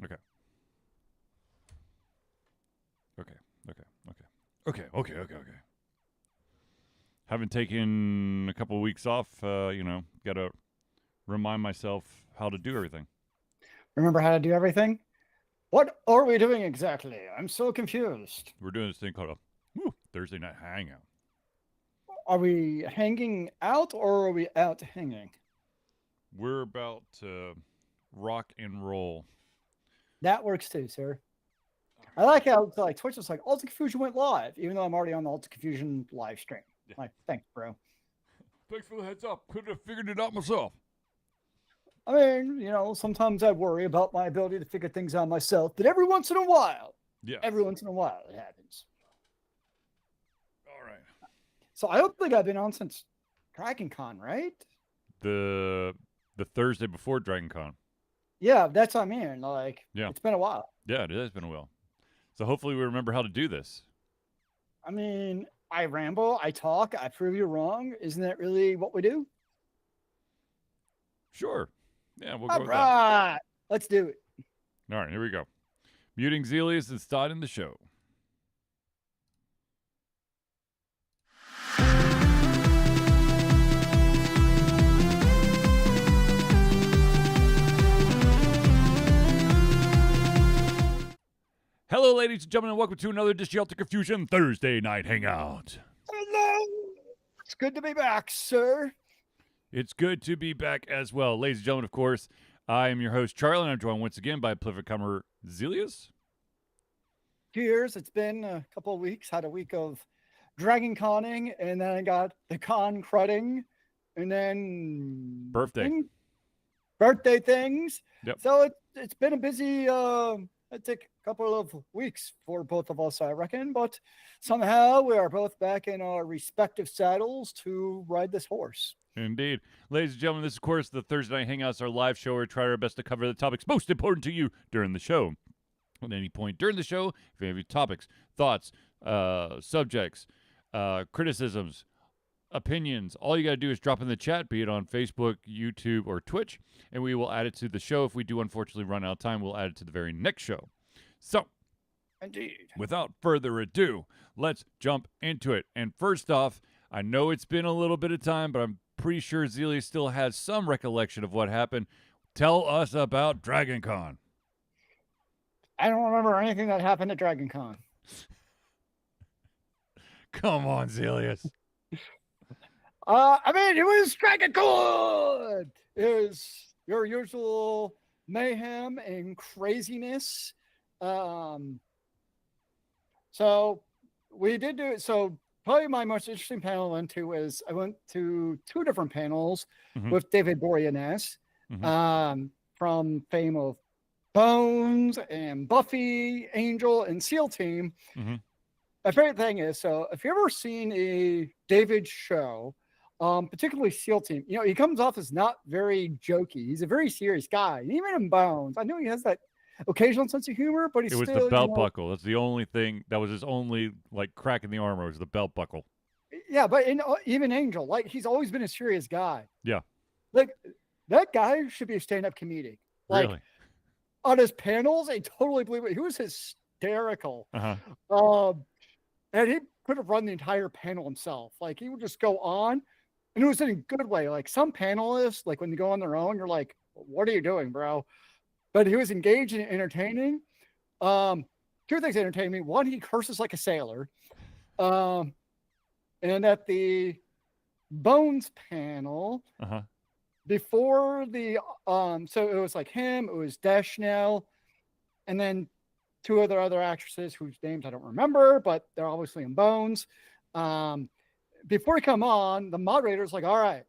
Okay. Okay. Okay. Okay. Okay. Okay. Okay. Okay. Haven't taken a couple of weeks off. Got to remind myself how to do everything. Remember how to do everything? What are we doing exactly? I'm so confused. We're doing this thing called a Thursday night hangout. Are we hanging out or are we out hanging? We're about to rock and roll. That works too, sir. I like how like Twitch was like Alta Confusion went live, even though I'm already on the Alta Confusion live stream. Yeah. Like, thanks, bro. Thanks for the heads up. Could have figured it out myself. I mean, sometimes I worry about my ability to figure things out myself, but every once in a while, Yeah. it happens. All right. So I don't think I've been on since Dragon Con, right? The Thursday before Dragon Con. Yeah, that's what I mean. Like, Yeah. It's been a while. Yeah, it has been a while. So hopefully we remember how to do this. I mean, I ramble, I talk, I prove you wrong. Isn't that really what we do? Sure. Yeah, we'll All go with right, let's do it. that. All right, here we go. Muting Zealeus and starting the show. Hello, ladies and gentlemen, and welcome to another edition of Alta Confusion Thursday Night Hangout. Hello. It's good to be back, sir. It's good to be back as well. Ladies and gentlemen, of course, I am your host, Charlie, and I'm joined once again by prolific comer Zealeus. Cheers. It's been a couple of weeks. Had a week of Dragon Conning, and then I got the con crudding, and then birthday things. Yep. So it's been a busy I think a couple of weeks for both of us, I reckon, but somehow we are both back in our respective saddles to ride this horse. Indeed. Ladies and gentlemen, this is, of course, the Thursday Night Hangouts, our live show where we try our best to cover the topics most important to you during the show. At any point during the show, if you have any topics, thoughts, subjects, criticisms, opinions, all you got to do is drop in the chat, be it on Facebook, YouTube, or Twitch, and we will add it to the show. If we do unfortunately run out of time, we'll add it to the very next show. So, indeed, without further ado, let's jump into it. And first off, I know it's been a little bit of time, but I'm pretty sure Zealeus still has some recollection of what happened. Tell us about Dragon Con. I don't remember anything that happened at Dragon Con. Come on, Zealeus. I mean, it was Dragon Con. It was your usual mayhem and craziness. So we did do it. So probably my most interesting panel I went to two different panels with David Boreanaz from fame of Bones and Buffy, Angel, and SEAL Team. My favorite thing is, so if you've ever seen a David show, particularly SEAL Team, he comes off as not very jokey. He's a very serious guy. And even in Bones, I know he has that occasional sense of humor, but it was the belt buckle. That's the only thing that was his only crack in the armor was the belt buckle. Yeah, but even Angel, he's always been a serious guy. Yeah, that guy should be a stand-up comedian. Really? On his panels, I totally believe it. He was hysterical. And he could have run the entire panel himself. He would just go on, and it was in a good way. Some panelists, when they go on their own, you're like, "What are you doing, bro?" But he was engaged and entertaining. Two things entertained me. One, he curses like a sailor. And at the Bones panel, before the so it was him, it was Deschanel, and then two other actresses whose names I don't remember, but they're obviously in Bones. Before he come on, the moderator's like, "All right,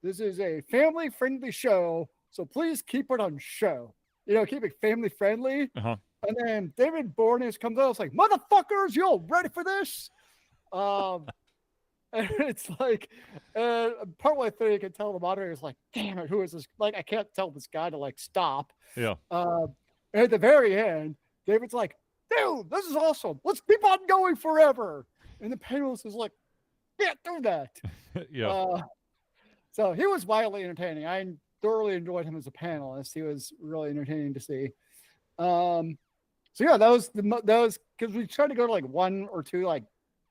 this is a family-friendly show, so please keep it on show. Keep it family friendly." And then David Boreanaz comes out, it's like, "Motherfuckers, you all ready for this?" And it's partway through, you can tell the moderator's like, "Damn it, who is this?" I can't tell this guy to stop. Yeah. And at the very end, David's like, "Dude, this is awesome. Let's keep on going forever." And the panelist is like, "Can't do that." Yeah. So he was wildly entertaining. I thoroughly enjoyed him as a panelist. He was really entertaining to see. So yeah, those because we tried to go to like one or two like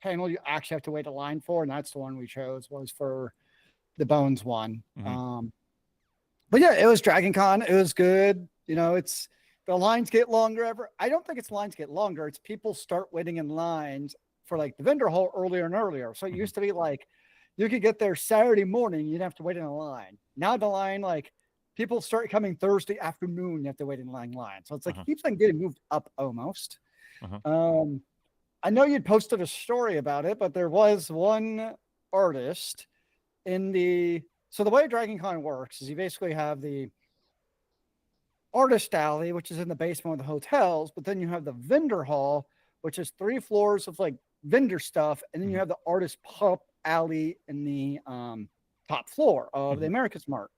panel you actually have to wait a line for, and that's the one we chose was for the Bones one. But yeah, it was Dragon Con. It was good. It's the lines get longer I don't think it's lines get longer. It's people start waiting in lines for like the vendor hall earlier and earlier. So it used to be like you could get there Saturday morning, you'd have to wait in a line. Now the line, like people start coming Thursday afternoon, you have to wait in line. So it's like keeps on getting moved up almost. I know you'd posted a story about it, but there was one artist so the way Dragon Con works is you basically have the artist alley, which is in the basement of the hotels, but then you have the vendor hall, which is 3 floors of like vendor stuff, and then you have the artist pop alley in the top floor of the America's Mart.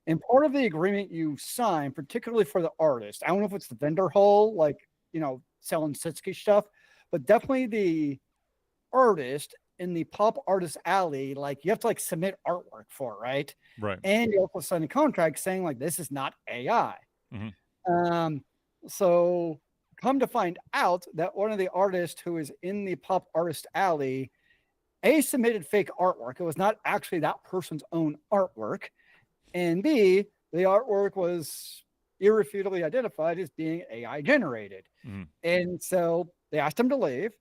And part of the agreement you sign, particularly for the artist, I don't know if it's the vendor hall, like selling Sitsuki stuff, but definitely the artist in the pop artist alley, like you have to like submit artwork for, right? And you also sign a contract saying like this is not AI. So come to find out that one of the artists who is in the pop artist alley submitted fake artwork. It was not actually that person's own artwork, and B, the artwork was irrefutably identified as being AI generated. And so they asked him to leave.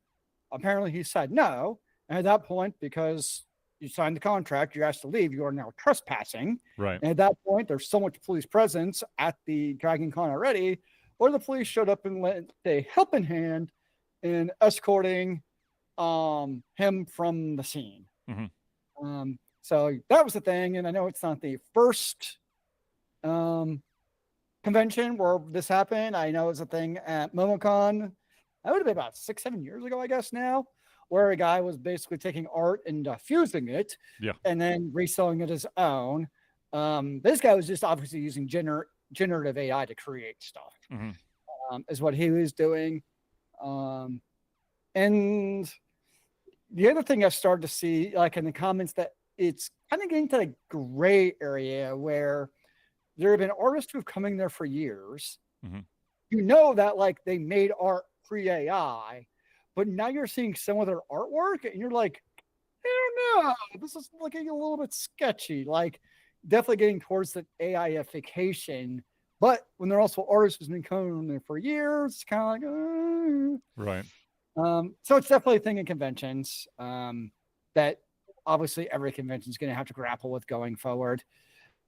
Apparently he said no. And at that point, because you signed the contract, you're asked to leave, you are now trespassing. And at that point, there's so much police presence at the Dragon Con already, where the police showed up and lent a helping hand in escorting him from the scene. So that was the thing. And I know it's not the first convention where this happened. I know it's a thing at MomoCon. That would have been about 6-7 years ago, I guess now, where a guy was basically taking art and fusing it and then reselling it his own. This guy was just obviously using generative AI to create stuff, is what he was doing. And the other thing I started to see, like in the comments, that it's kind of getting to the gray area where there have been artists who've come in there for years. That like they made art pre-AI, but now you're seeing some of their artwork and you're like, I don't know, this is looking a little bit sketchy, like definitely getting towards the AI-ification. But when they're also artists who's been coming there for years, it's kind of like, so it's definitely a thing in conventions that obviously every convention is going to have to grapple with going forward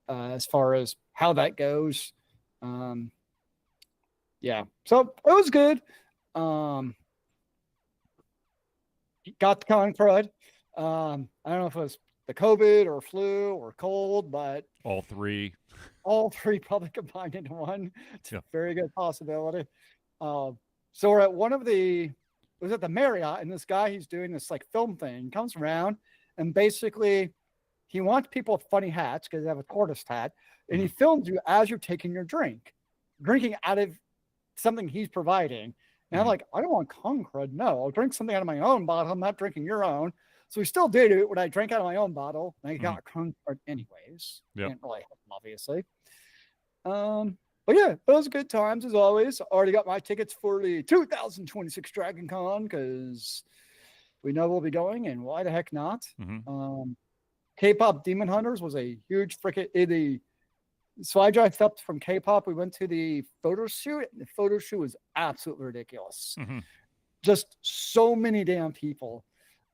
as far as how that goes. Yeah, so it was good. Got the con crud. I don't know if it was the COVID or flu or cold, but all three probably combined into one. It's a very good possibility. So we're at it was at the Marriott, and this guy, he's doing this like film thing, comes around and basically he wants people with funny hats because they have a tortoise hat, and he films you as you're taking your drinking out of something he's providing. And I'm like, I don't want con crud. No, I'll drink something out of my own bottle. I'm not drinking your own. So we still did it when I drank out of my own bottle. And I got con crud anyways. Didn't really help him, obviously. But yeah, those are good times as always. Already got my tickets for the 2026 Dragon Con because we know we'll be going, and why the heck not? K-pop Demon Hunters was a huge so I drove up from K-pop. We went to the photo shoot. The photo shoot was absolutely ridiculous. Just so many damn people.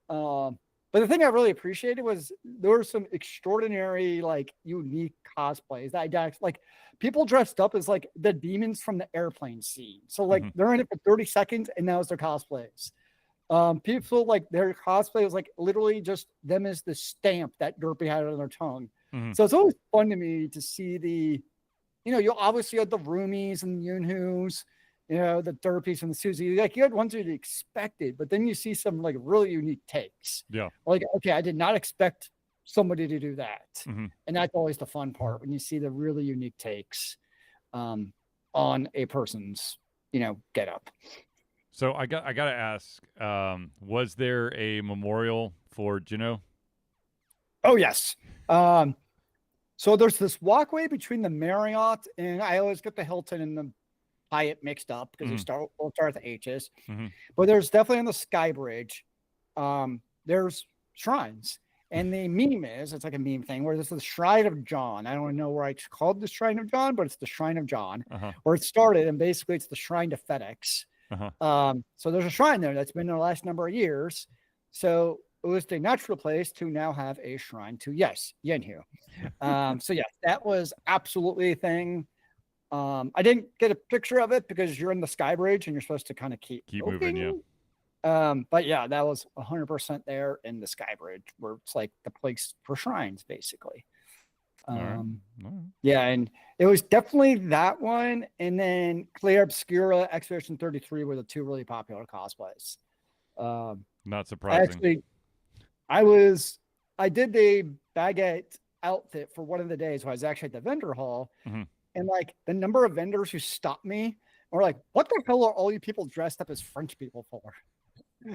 But the thing I really appreciated was there were some extraordinary, like, unique cosplays. Like, people dressed up as like the demons from the airplane scene. So like they're in it for 30 seconds, and that was their cosplays. People, like, their cosplay was like literally just them as the stamp that Derpy had on their tongue. So it's always fun to me to see you obviously had the Roomies and the Yunhoos, the Derpies and the Susie. Like, you had ones that you expected, but then you see some like really unique takes. Like, okay, I did not expect somebody to do that. And that's always the fun part, when you see the really unique takes on a person's, get up. So I got to ask, was there a memorial for Jino? Oh, yes. So there's this walkway between the Marriott, and I always get the Hilton and the tie it mixed up because we'll start with H's. Mm-hmm. But there's definitely on the Sky Bridge, there's shrines. And the meme is, it's like a meme thing where this is the Shrine of John. I don't know where it's called the Shrine of John, but it's the Shrine of John, where it started. And basically it's the Shrine to FedEx. So there's a shrine there that's been there the last number of years. So it was the natural place to now have a shrine to, yes, Yenhu. So yeah, that was absolutely a thing. I didn't get a picture of it because you're in the Sky Bridge and you're supposed to kind of keep moving, yeah. But yeah, that was 100% there in the Sky Bridge, where it's like the place for shrines, basically. All right. Yeah, and it was definitely that one, and then Clear Obscura, Expedition 33 were the two really popular cosplays. Not surprising. I did the baguette outfit for one of the days where I was actually at the vendor hall, and like the number of vendors who stopped me were like, "What the hell are all you people dressed up as French people for?"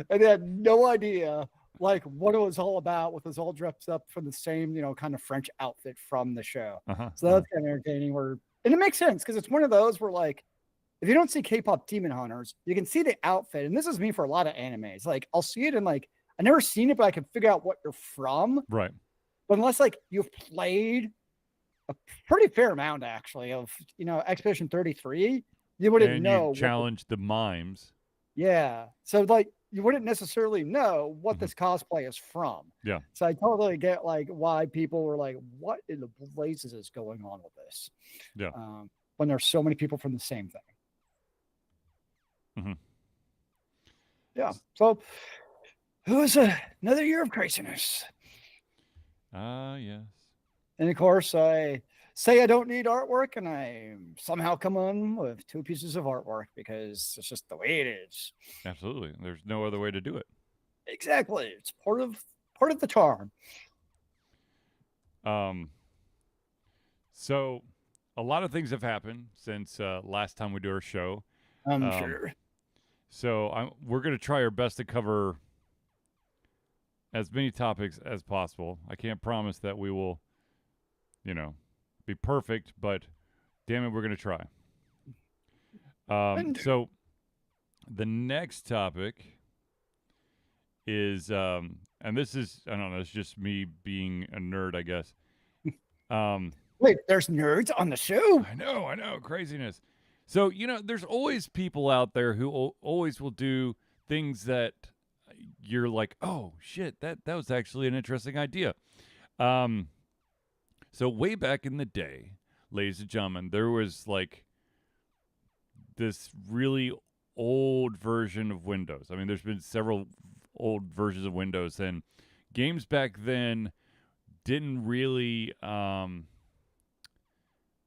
And they had no idea like what it was all about, with us all dressed up for the same, kind of French outfit from the show. So that's kind of entertaining. And it makes sense because it's one of those where, like, if you don't see K-pop Demon Hunters, you can see the outfit. And this is me for a lot of animes. Like, I'll see it and like, I never seen it, but I can figure out what you're from. Right. But unless like you've played a pretty fair amount actually of, Expedition 33, you wouldn't know. You challenge the mimes. Yeah. So like, you wouldn't necessarily know what this cosplay is from. Yeah. So I totally get like why people were like, what in the blazes is going on with this? Yeah. When there's so many people from the same thing. Yeah. So it was another year of craziness. Yes. And of course, I say I don't need artwork, and I somehow come on with 2 pieces of artwork because it's just the way it is. Absolutely. There's no other way to do it. Exactly. It's part of the charm. So a lot of things have happened since last time we do our show. I'm sure. So we're going to try our best to cover as many topics as possible. I can't promise that we will, be perfect, but damn it, we're going to try. So the next topic is, and this is, I don't know, it's just me being a nerd, I guess. Wait, there's nerds on the show? I know, craziness. So, there's always people out there who always will do things that you're like, oh, shit, that was actually an interesting idea. So way back in the day, ladies and gentlemen, there was like this really old version of Windows. I mean, there's been several old versions of Windows, and games back then didn't really,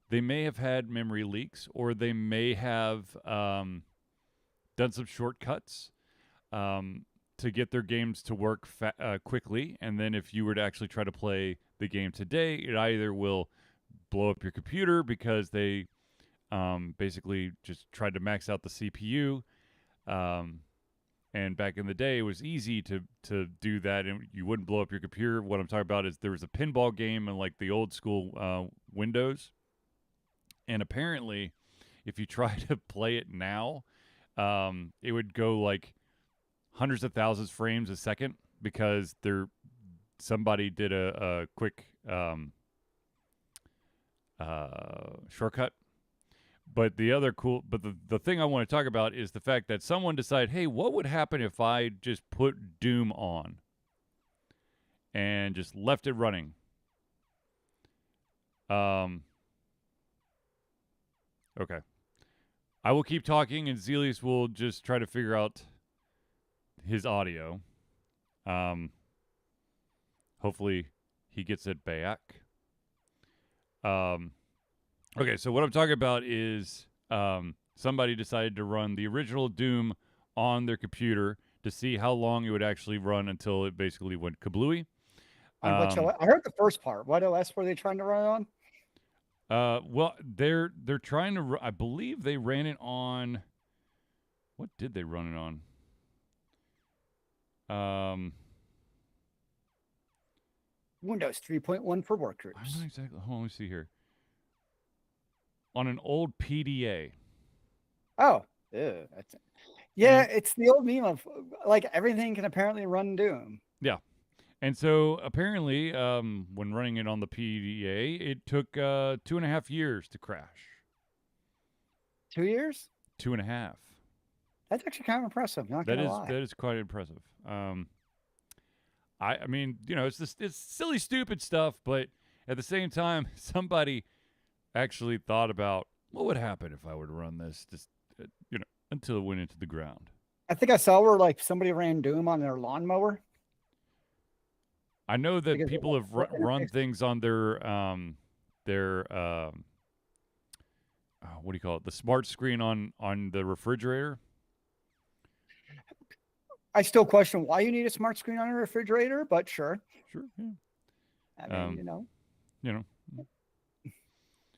they may have had memory leaks, or they may have done some shortcuts to get their games to work quickly. And then if you were to actually try to play the game today, it either will blow up your computer because they basically just tried to max out the CPU. And back in the day, it was easy to do that, and you wouldn't blow up your computer. What I'm talking about is there was a pinball game in like the old school Windows. And apparently, if you try to play it now, it would go like hundreds of thousands of frames a second because somebody did a quick shortcut. But the thing I want to talk about is the fact that someone decided, hey, what would happen if I just put Doom on and just left it running? Okay. I will keep talking, and Zealeus will just try to figure out his audio. Hopefully he gets it back. Okay, so what I'm talking about is somebody decided to run the original Doom on their computer to see how long it would actually run until it basically went kablooey. I heard the first part. What OS were they trying to run on? Well, they're trying to. I believe they ran it on. What did they run it on? Windows 3.1 for workgroups. I'm not exactly. Hold on, let me see here. On an old PDA. Oh, ew, yeah, it's the old meme of like everything can apparently run Doom. Yeah. And so apparently, when running it on the PDA, it took 2.5 years to crash. 2 years? 2.5. That's actually kind of impressive. Not That gonna is lie. that is quite impressive. I mean, it's silly, stupid stuff, but at the same time, somebody actually thought about what would happen if I were to run this, just until it went into the ground. I think I saw where like somebody ran Doom on their lawnmower. I know that Because people have run things on their what do you call it? The smart screen on the refrigerator. I still question why you need a smart screen on a refrigerator, but sure. Sure. Yeah. I mean, You know.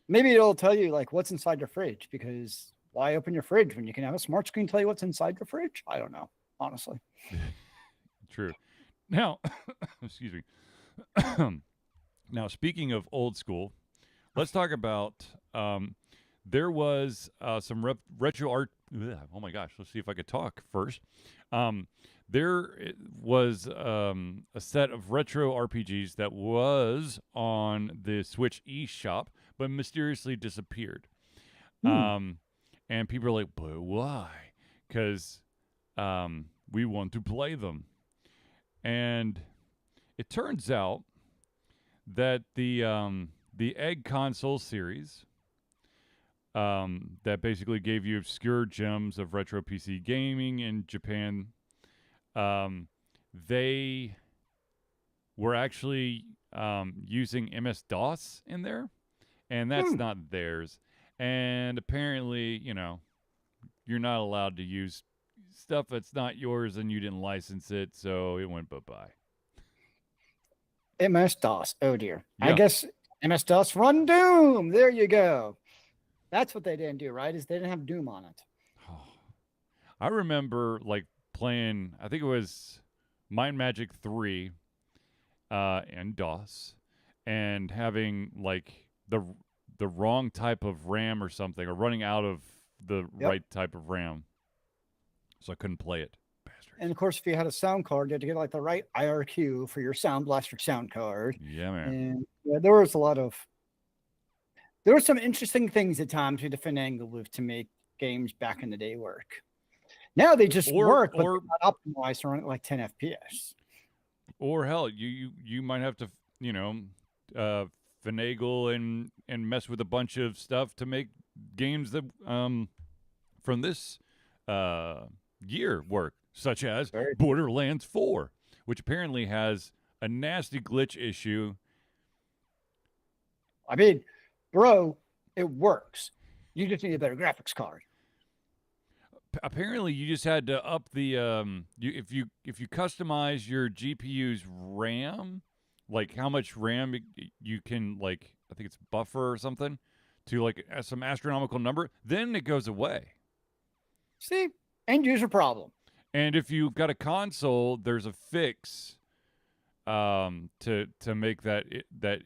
maybe it'll tell you like what's inside your fridge, because why open your fridge when you can have a smart screen tell you what's inside your fridge? I don't know, honestly. True. Now, excuse me. Now, speaking of old school, let's talk about there was some retro art. Oh my gosh, let's see if I could talk first. There was a set of retro RPGs that was on the Switch eShop, but mysteriously disappeared. And people are like, but why? Because we want to play them. And it turns out that the Egg Console series, that basically gave you obscure gems of retro PC gaming in Japan, they were actually using MS-DOS in there, and that's not theirs. And apparently, you're not allowed to use stuff that's not yours, and you didn't license it, so it went bye-bye. MS-DOS. Oh dear. Yeah. I guess MS-DOS run Doom. There you go. That's what they didn't do, right? Is they didn't have Doom on it. I remember like playing, I think it was Mind Magic 3 and DOS, and having like the wrong type of RAM or something, or running out of the right type of RAM. So I couldn't play it. Bastards. And of course, if you had a sound card, you had to get like the right IRQ for your Sound Blaster sound card. Yeah, man. And yeah, there were some interesting things at times with the finagle to make games back in the day work. Now they just work, but they're not optimized to run at like 10 FPS. Or hell, you might have to, finagle and mess with a bunch of stuff to make games that from this year work, such as Borderlands 4, which apparently has a nasty glitch issue. I mean, bro, it works. You just need a better graphics card. Apparently, you just had to up the if you customize your GPU's RAM, like how much RAM you can, like, I think it's buffer or something, to like some astronomical number, then it goes away. See, end user problem. And if you've got a console, there's a fix to make that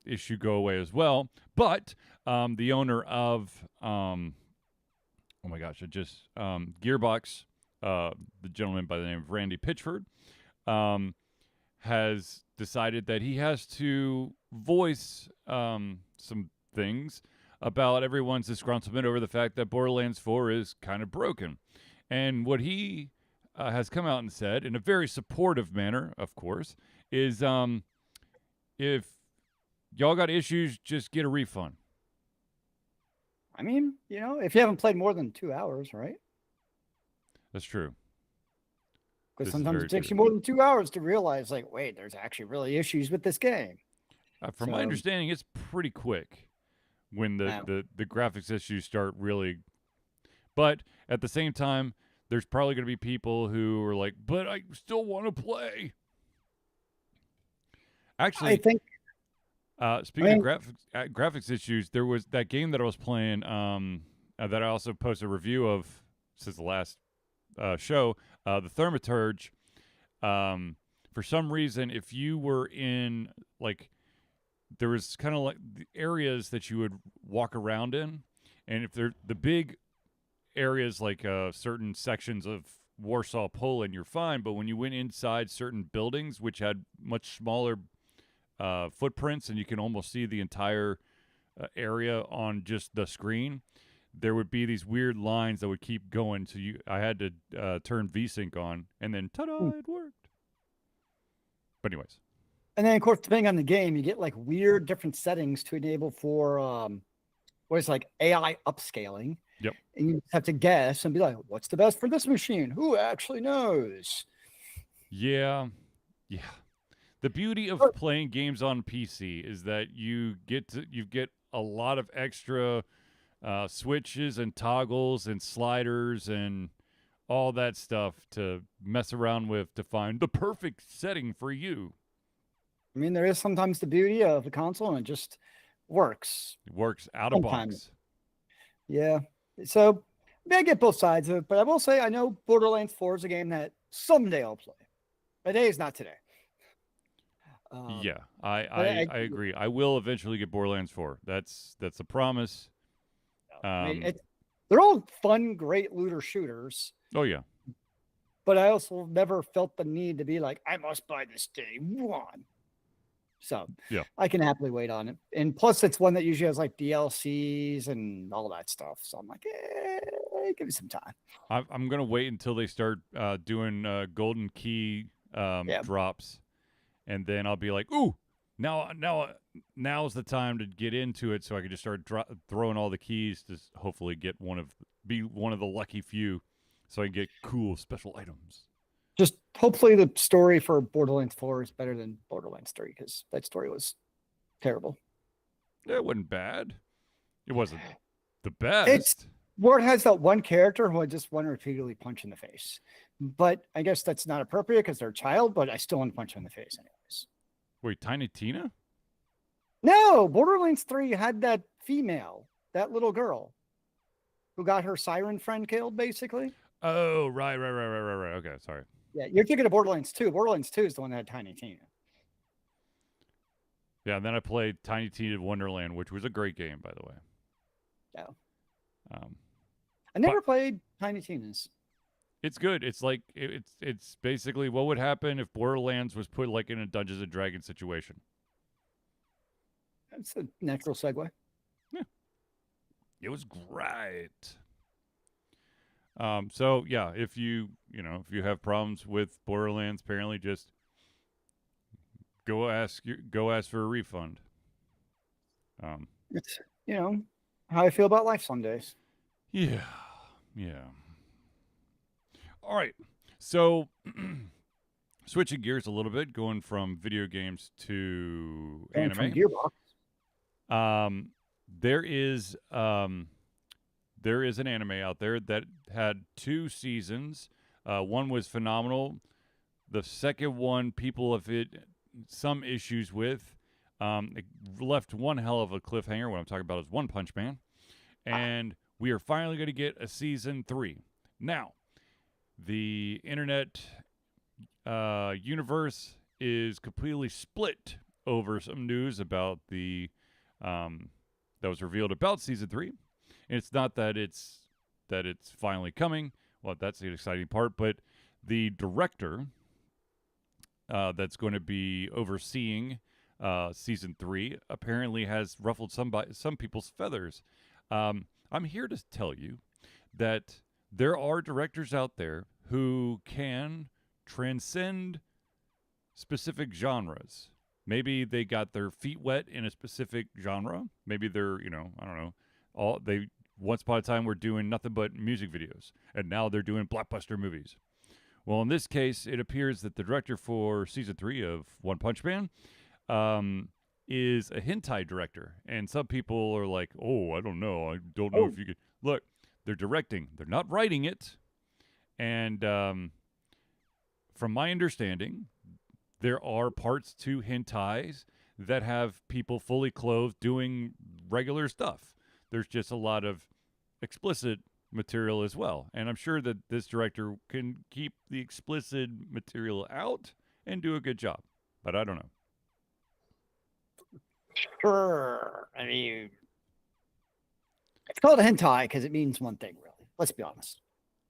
issue go away as well. But the owner of oh my gosh, Gearbox, the gentleman by the name of Randy Pitchford, has decided that he has to voice some things about everyone's disgruntlement over the fact that Borderlands 4 is kind of broken. And what he has come out and said, in a very supportive manner, of course, is if y'all got issues, just get a refund. I mean, if you haven't played more than 2 hours, right? That's true. Because sometimes it takes you more than 2 hours to realize, like, wait, there's actually really issues with this game. From my understanding, it's pretty quick when the graphics issues start really. But at the same time, there's probably going to be people who are like, but I still want to play. Actually, I think. Speaking of graphics issues, there was that game that I was playing that I also posted a review of since the last show, the Thaumaturge. For some reason, if you were in, like, there was kind of like the areas that you would walk around in, and if they're the big areas like certain sections of Warsaw, Poland, you're fine. But when you went inside certain buildings, which had much smaller footprints, and you can almost see the entire area on just the screen, there would be these weird lines that would keep going. So I had to turn VSync on, and then ta-da, it worked. But anyways. And then, of course, depending on the game, you get like weird different settings to enable for what is like AI upscaling. Yep. And you have to guess and be like, what's the best for this machine? Who actually knows? Yeah. Yeah. The beauty of playing games on PC is that you get a lot of extra switches and toggles and sliders and all that stuff to mess around with to find the perfect setting for you. I mean, there is sometimes the beauty of the console, and it just works. It works out of box. Yeah. So I mean, I get both sides of it, but I will say I know Borderlands 4 is a game that someday I'll play. Today is not today. Yeah, I agree. I will eventually get Borderlands 4. That's a promise. I mean, they're all fun, great looter shooters. Oh yeah. But I also never felt the need to be like, I must buy this day one. So yeah, I can happily wait on it. And plus, it's one that usually has like DLCs and all that stuff. So I'm like, give me some time. I'm gonna wait until they start doing golden key drops, and then I'll be like, ooh, now's the time to get into it, so I can just start throwing all the keys to hopefully be one of the lucky few, so I can get cool special items. Just hopefully the story for Borderlands 4 is better than Borderlands 3, because that story was terrible. It wasn't bad. It wasn't the best. Where it has that one character who I just want to repeatedly punch in the face. But I guess that's not appropriate because they're a child, but I still want to punch him in the face anyways. Wait, Tiny Tina? No, Borderlands 3 had that female, that little girl, who got her siren friend killed, basically. Oh, right. Okay, sorry. Yeah, you're thinking of Borderlands 2. Borderlands 2 is the one that had Tiny Tina. Yeah, and then I played Tiny Tina Wonderland, which was a great game, by the way. Yeah. I never played Tiny Tina's. It's good. It's like it's basically what would happen if Borderlands was put like in a Dungeons and Dragons situation. That's a natural segue. Yeah. It was great. So yeah, if you have problems with Borderlands, apparently just go ask for a refund. It's how I feel about life some days. Yeah. All right. So switching gears a little bit, going from video games to anime. From Gearbox. There is an anime out there that had 2 seasons. One was phenomenal. The second one, people have had some issues with. It left one hell of a cliffhanger. What I'm talking about is One Punch Man. And we are finally going to get a season 3. Now, the internet universe is completely split over some news about the that was revealed about season 3. And it's not that it's finally coming. Well, that's the exciting part. But the director that's going to be overseeing season 3 apparently has ruffled some people's feathers. I'm here to tell you that there are directors out there who can transcend specific genres. Maybe they got their feet wet in a specific genre. Maybe they're, I don't know. They once upon a time were doing nothing but music videos, and now they're doing blockbuster movies. Well, in this case, it appears that the director for season 3 of One Punch Man is a hentai director. And some people are like, oh, I don't know. I don't know if you could. Look, they're directing. They're not writing it. And from my understanding, there are parts to hentais that have people fully clothed doing regular stuff. There's just a lot of explicit material as well. And I'm sure that this director can keep the explicit material out and do a good job. But I don't know. Sure. I mean, it's called a hentai because it means one thing, really. Let's be honest.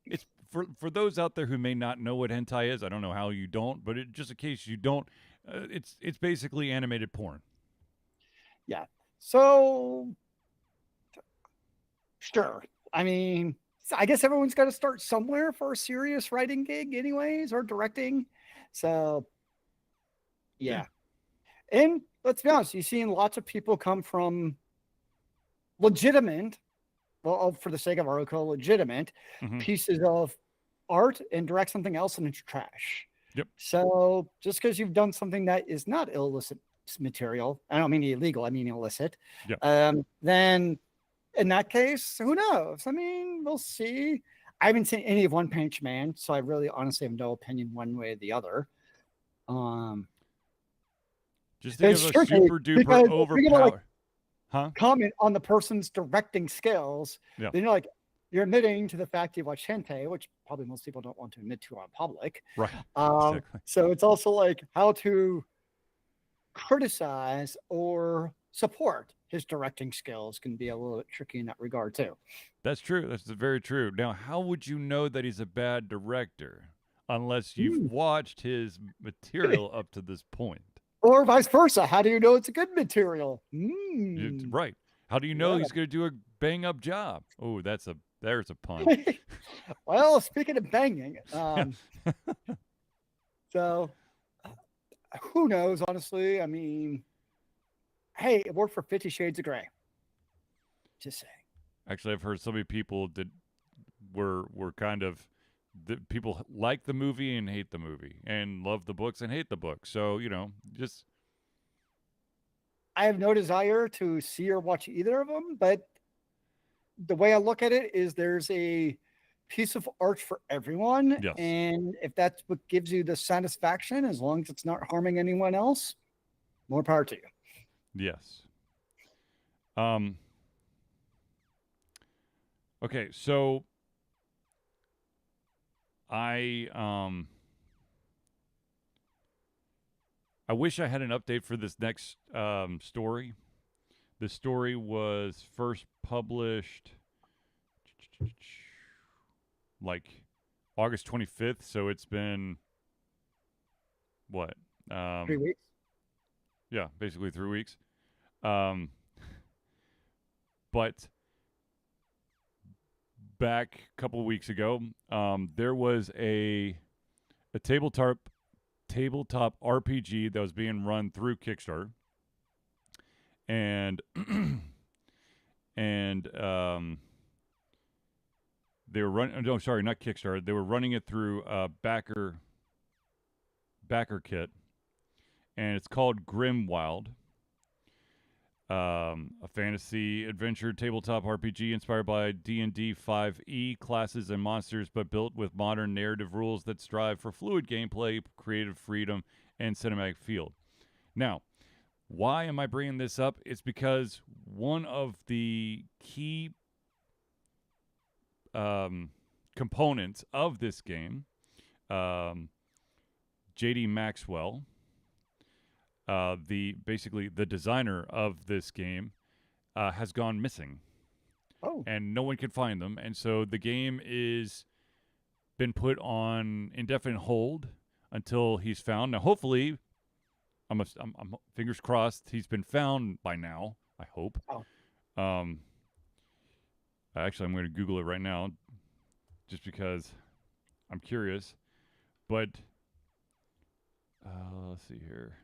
It's for those out there who may not know what hentai is. I don't know how you don't, but just in case you don't, it's basically animated porn. Yeah. So, sure. I mean, I guess everyone's got to start somewhere for a serious writing gig, anyways, or directing. So, yeah. And let's be honest, you've seen lots of people come from legitimate, well, for the sake of our article, legitimate pieces of art and direct something else and it's trash. Yep. So just because you've done something that is not illicit material, I don't mean illegal, I mean illicit. Yep. Then in that case, who knows? I mean, we'll see. I haven't seen any of One Punch Man, so I really honestly have no opinion one way or the other. Just think of a super duper overpowered. Comment on the person's directing skills. Yeah. Then you're admitting to the fact you watch hentai, which probably most people don't want to admit to on public. Right. Exactly. So it's also like how to criticize or support his directing skills can be a little bit tricky in that regard too. That's true. That's very true. Now, how would you know that he's a bad director unless you've watched his material up to this point? Or vice versa. How do you know it's a good material? Right. How do you know he's going to do a bang up job? Oh, there's a pun. Well, speaking of banging, so who knows, honestly? I mean, hey, it worked for 50 Shades of Grey. Just saying. Actually, I've heard so many people that were kind of people like the movie and hate the movie, and love the books and hate the books. So just I have no desire to see or watch either of them, but the way I look at it is there's a piece of art for everyone. Yes. And if that's what gives you the satisfaction, as long as it's not harming anyone else, more power to you. Yes. Okay, so I wish I had an update for this next story. The story was first published like August 25th, so it's been what? 3 weeks? Yeah, basically 3 weeks. But back a couple of weeks ago, there was a tabletop RPG that was being run through Kickstarter, and they were running. No, sorry, not Kickstarter. They were running it through backer kit, and it's called Grimwild. A fantasy adventure tabletop RPG inspired by D&D 5e classes and monsters, but built with modern narrative rules that strive for fluid gameplay, creative freedom, and cinematic feel. Now, why am I bringing this up? It's because one of the key components of this game, J.D. Maxwell, the designer of this game, has gone missing. Oh. And no one can find them. And so the game is been put on indefinite hold until he's found. Now, hopefully, I'm fingers crossed he's been found by now. I hope. Oh. Actually, I'm going to Google it right now, just because I'm curious. But let's see here.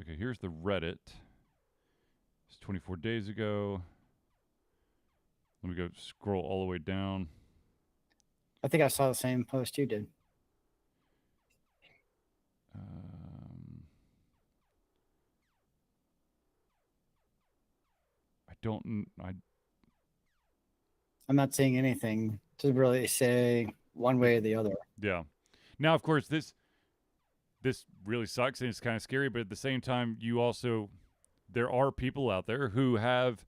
Okay, here's the Reddit. It's 24 days ago. Let me go scroll all the way down. I think I saw the same post you did. I'm not seeing anything to really say one way or the other. Yeah. Now, of course, this really sucks and it's kind of scary, but at the same time, there are people out there who have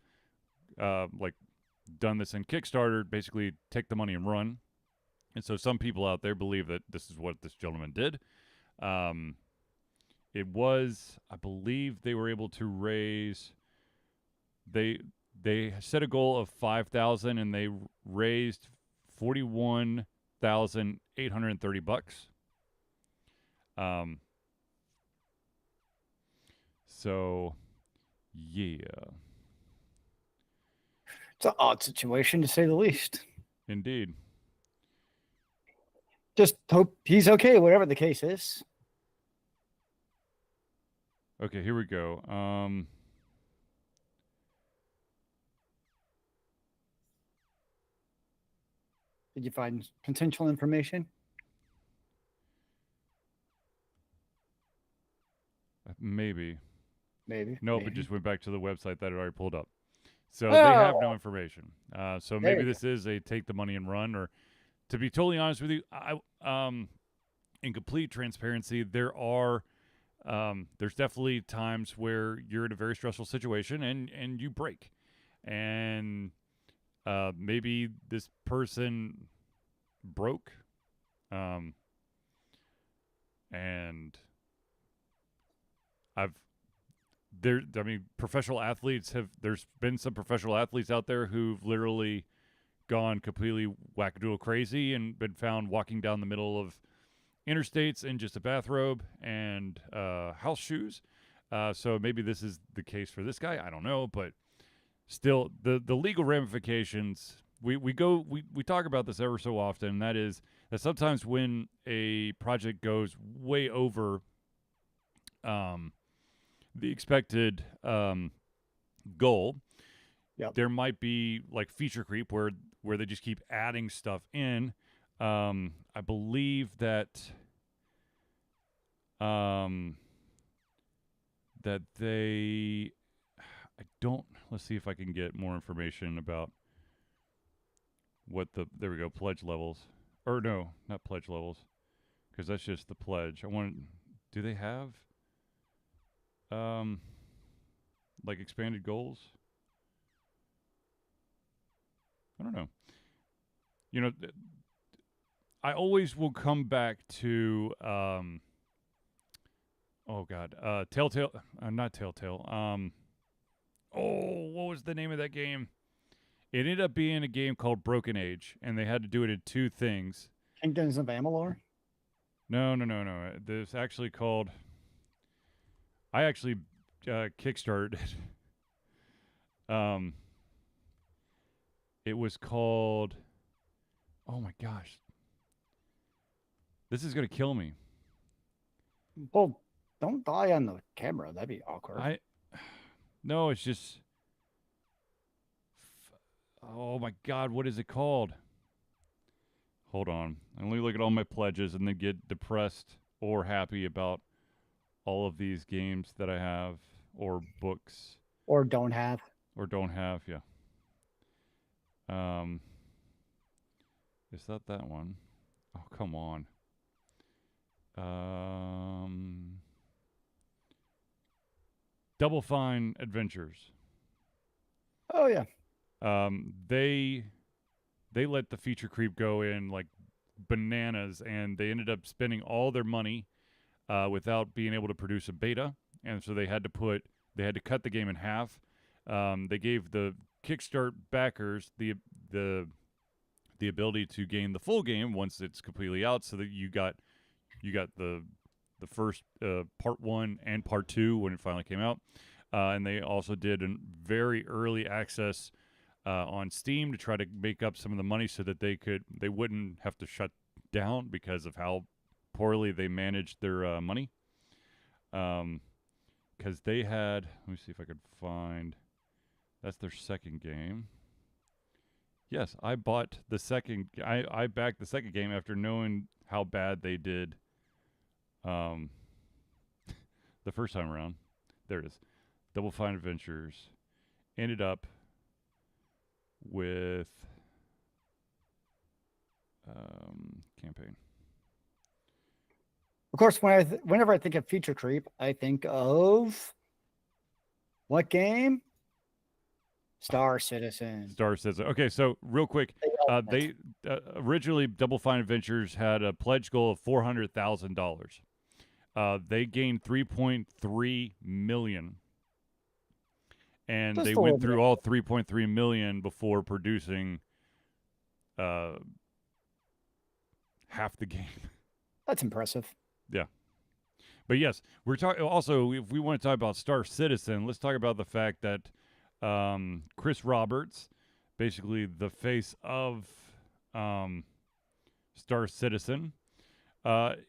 done this in Kickstarter, basically take the money and run. And so some people out there believe that this is what this gentleman did. it was, I believe, they were able to raise. They set a goal of 5,000 and they raised $41,830. So yeah, It's an odd situation to say the least. indeed. Just hope he's okay, whatever the case is. Okay, here we go. Did you find potential information? Maybe. Maybe. It just went back to the website that it already pulled up. So they have no information. So maybe this is a take the money and run, or to be totally honest with you, in complete transparency, there's definitely times where you're in a very stressful situation and you break. And maybe this person broke. And professional athletes there's been some professional athletes out there who've literally gone completely wackadoodle crazy and been found walking down the middle of interstates in just a bathrobe and house shoes. So maybe this is the case for this guy. I don't know, but still, the legal ramifications. We talk about this ever so often. And that is that sometimes when a project goes way over the expected goal, there might be like feature creep where they just keep adding stuff in. I believe that let's see if I can get more information about what there we go, pledge levels. Or no, not pledge levels, because that's just the pledge. Do they have like expanded goals? I don't know. I always will come back to Telltale, not Telltale. What was the name of that game? It ended up being a game called Broken Age, and they had to do it in two things. Kingdoms of Amalur? No. This actually called. I actually kickstarted it. It was called. Oh my gosh. This is gonna kill me. Well, don't die on the camera. That'd be awkward. No, it's just. Oh my God, what is it called? Hold on. I only look at all my pledges and then get depressed or happy about all of these games that I have or books. Or don't have. Yeah. Is that one? Oh, come on. Double Fine Adventures. Oh yeah. They let the feature creep go in like bananas, and they ended up spending all their money without being able to produce a beta, and so they had to cut the game in half. They gave the Kickstart backers the ability to gain the full game once it's completely out, so that you got the first part 1 and part 2 when it finally came out, and they also did a very early access on Steam to try to make up some of the money so that they wouldn't have to shut down because of how poorly they managed their money. Because they had, let me see if I could find. That's their second game. Yes, I bought the second. I backed the second game after knowing how bad they did. The first time around. There it is. Double Fine Adventures ended up with campaign. Of course, whenever I think of feature creep, I think of what game? Star Citizen. Okay, so real quick, they originally Double Fine Adventures had a pledge goal of $400,000. They gained 3.3 million. And Just they a little went bit. through all 3.3 million before producing half the game. That's impressive. Yeah. But yes, we're talking also, if we want to talk about Star Citizen, let's talk about the fact that Chris Roberts, basically the face of Star Citizen,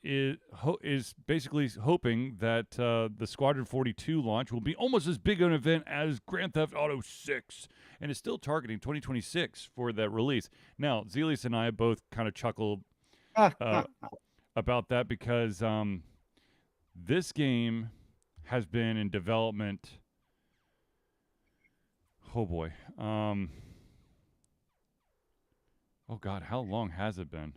is basically hoping that the Squadron 42 launch will be almost as big an event as Grand Theft Auto 6, and is still targeting 2026 for that release. Now, Zealeus and I both kind of chuckled about that because this game has been in development. Oh boy. Oh God, how long has it been?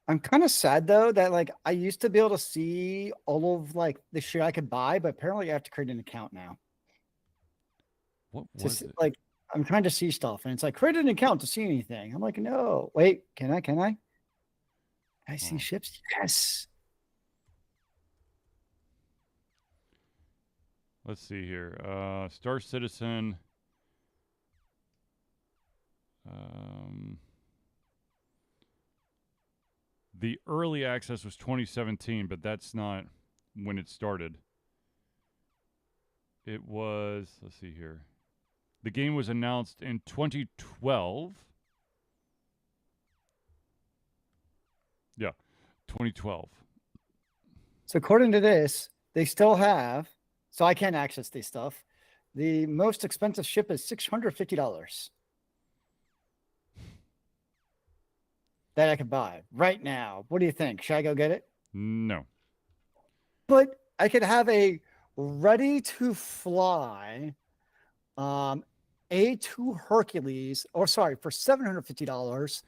I'm kind of sad though that like I used to be able to see all of like the shit I could buy, but apparently I have to create an account now. What was it? Like I'm trying to see stuff and it's like create an account to see anything. I'm like, no, wait, can I? Can I see ships? Yes. Let's see here. Star Citizen. The early access was 2017, but that's not when it started. It was, let's see here. The game was announced in 2012. Yeah, 2012. So according to this, they still have, so I can't access this stuff. The most expensive ship is $650 that I could buy right now. What do you think? Should I go get it? No. But I could have a ready to fly A2 Hercules, or sorry, for $750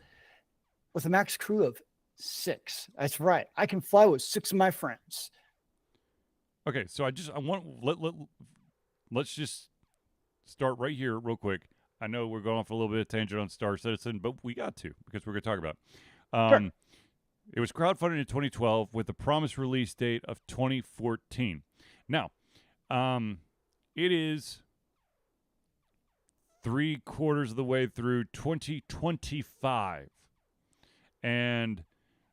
with a max crew of 6. That's right. I can fly with 6 of my friends. Okay, so let's just start right here real quick. I know we're going off a little bit of tangent on Star Citizen, but we got to because we're going to talk about it. Sure. It was crowdfunded in 2012 with the promised release date of 2014. Now, it is 3/4 of the way through 2025, and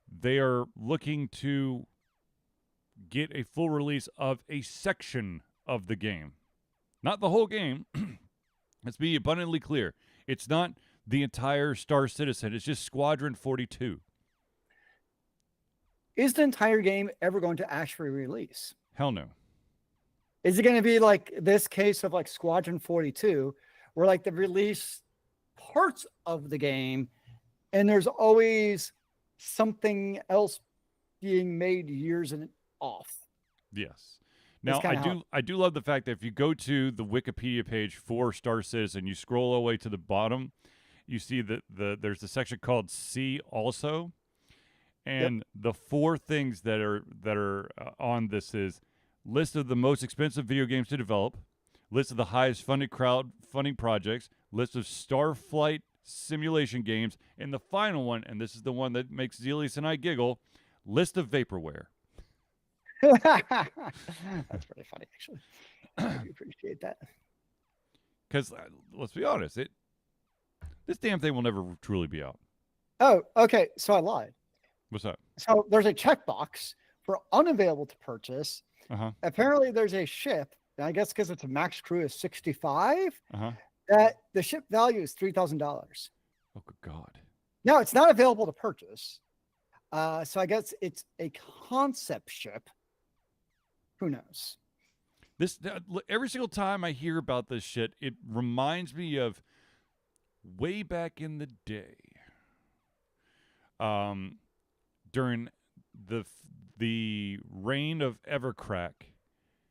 they are looking to get a full release of a section of the game. Not the whole game. Let's be abundantly clear. It's not the entire Star Citizen. It's just Squadron 42. Is the entire game ever going to actually release? Hell no. Is it going to be like this case of like Squadron 42, where like they release parts of the game and there's always something else being made years and off? Yes. Now, I do love the fact that if you go to the Wikipedia page for Star Citizen, you scroll all the way to the bottom, you see that there's a section called See Also, and the 4 things that are on this is list of the most expensive video games to develop, list of the highest funded crowdfunding projects, list of Starflight simulation games, and the final one, and this is the one that makes Zealeus and I giggle, list of vaporware. That's pretty funny, actually. I appreciate that. Because let's be honest, this damn thing will never truly be out. Oh, okay. So I lied. What's that? So there's a checkbox for unavailable to purchase. Apparently, there's a ship. And I guess because it's a max crew of 65, that the ship value is $3,000. Oh, good God! Now it's not available to purchase. So I guess it's a concept ship. Who knows? This every single time I hear about this shit, it reminds me of way back in the day. During the reign of Evercrack.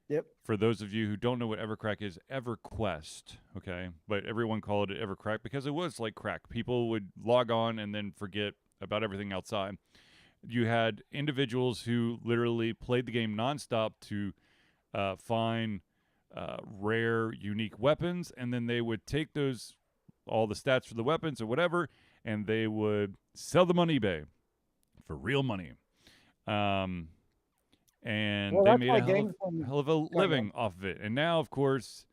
Yep. For those of you who don't know what Evercrack is, EverQuest, okay? But everyone called it Evercrack because it was like crack. People would log on and then forget about everything outside. You had individuals who literally played the game nonstop to find rare, unique weapons, and then they would take all the stats for the weapons or whatever, and they would sell them on eBay for real money. and Well, they that's made why a hell of a living off of it. And now, of course,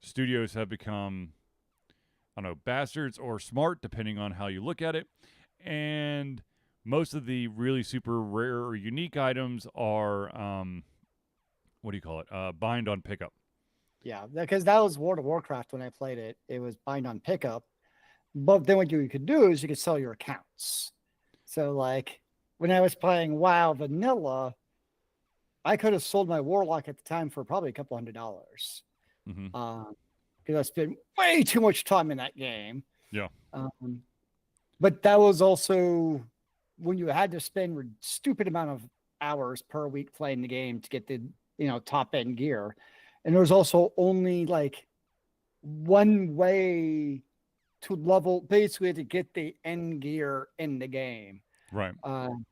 studios have become, I don't know, bastards or smart, depending on how you look at it. And most of the really super rare or unique items are, what do you call it? Bind on pickup. Yeah, because that was World of Warcraft when I played it. It was bind on pickup. But then what you could do is you could sell your accounts. So like when I was playing WoW Vanilla, I could have sold my Warlock at the time for probably a couple $100. Because I spent way too much time in that game. Yeah. But that was also when you had to spend a stupid amount of hours per week playing the game to get the top end gear. And there was also only like one way to level, basically to get the end gear in the game. Right.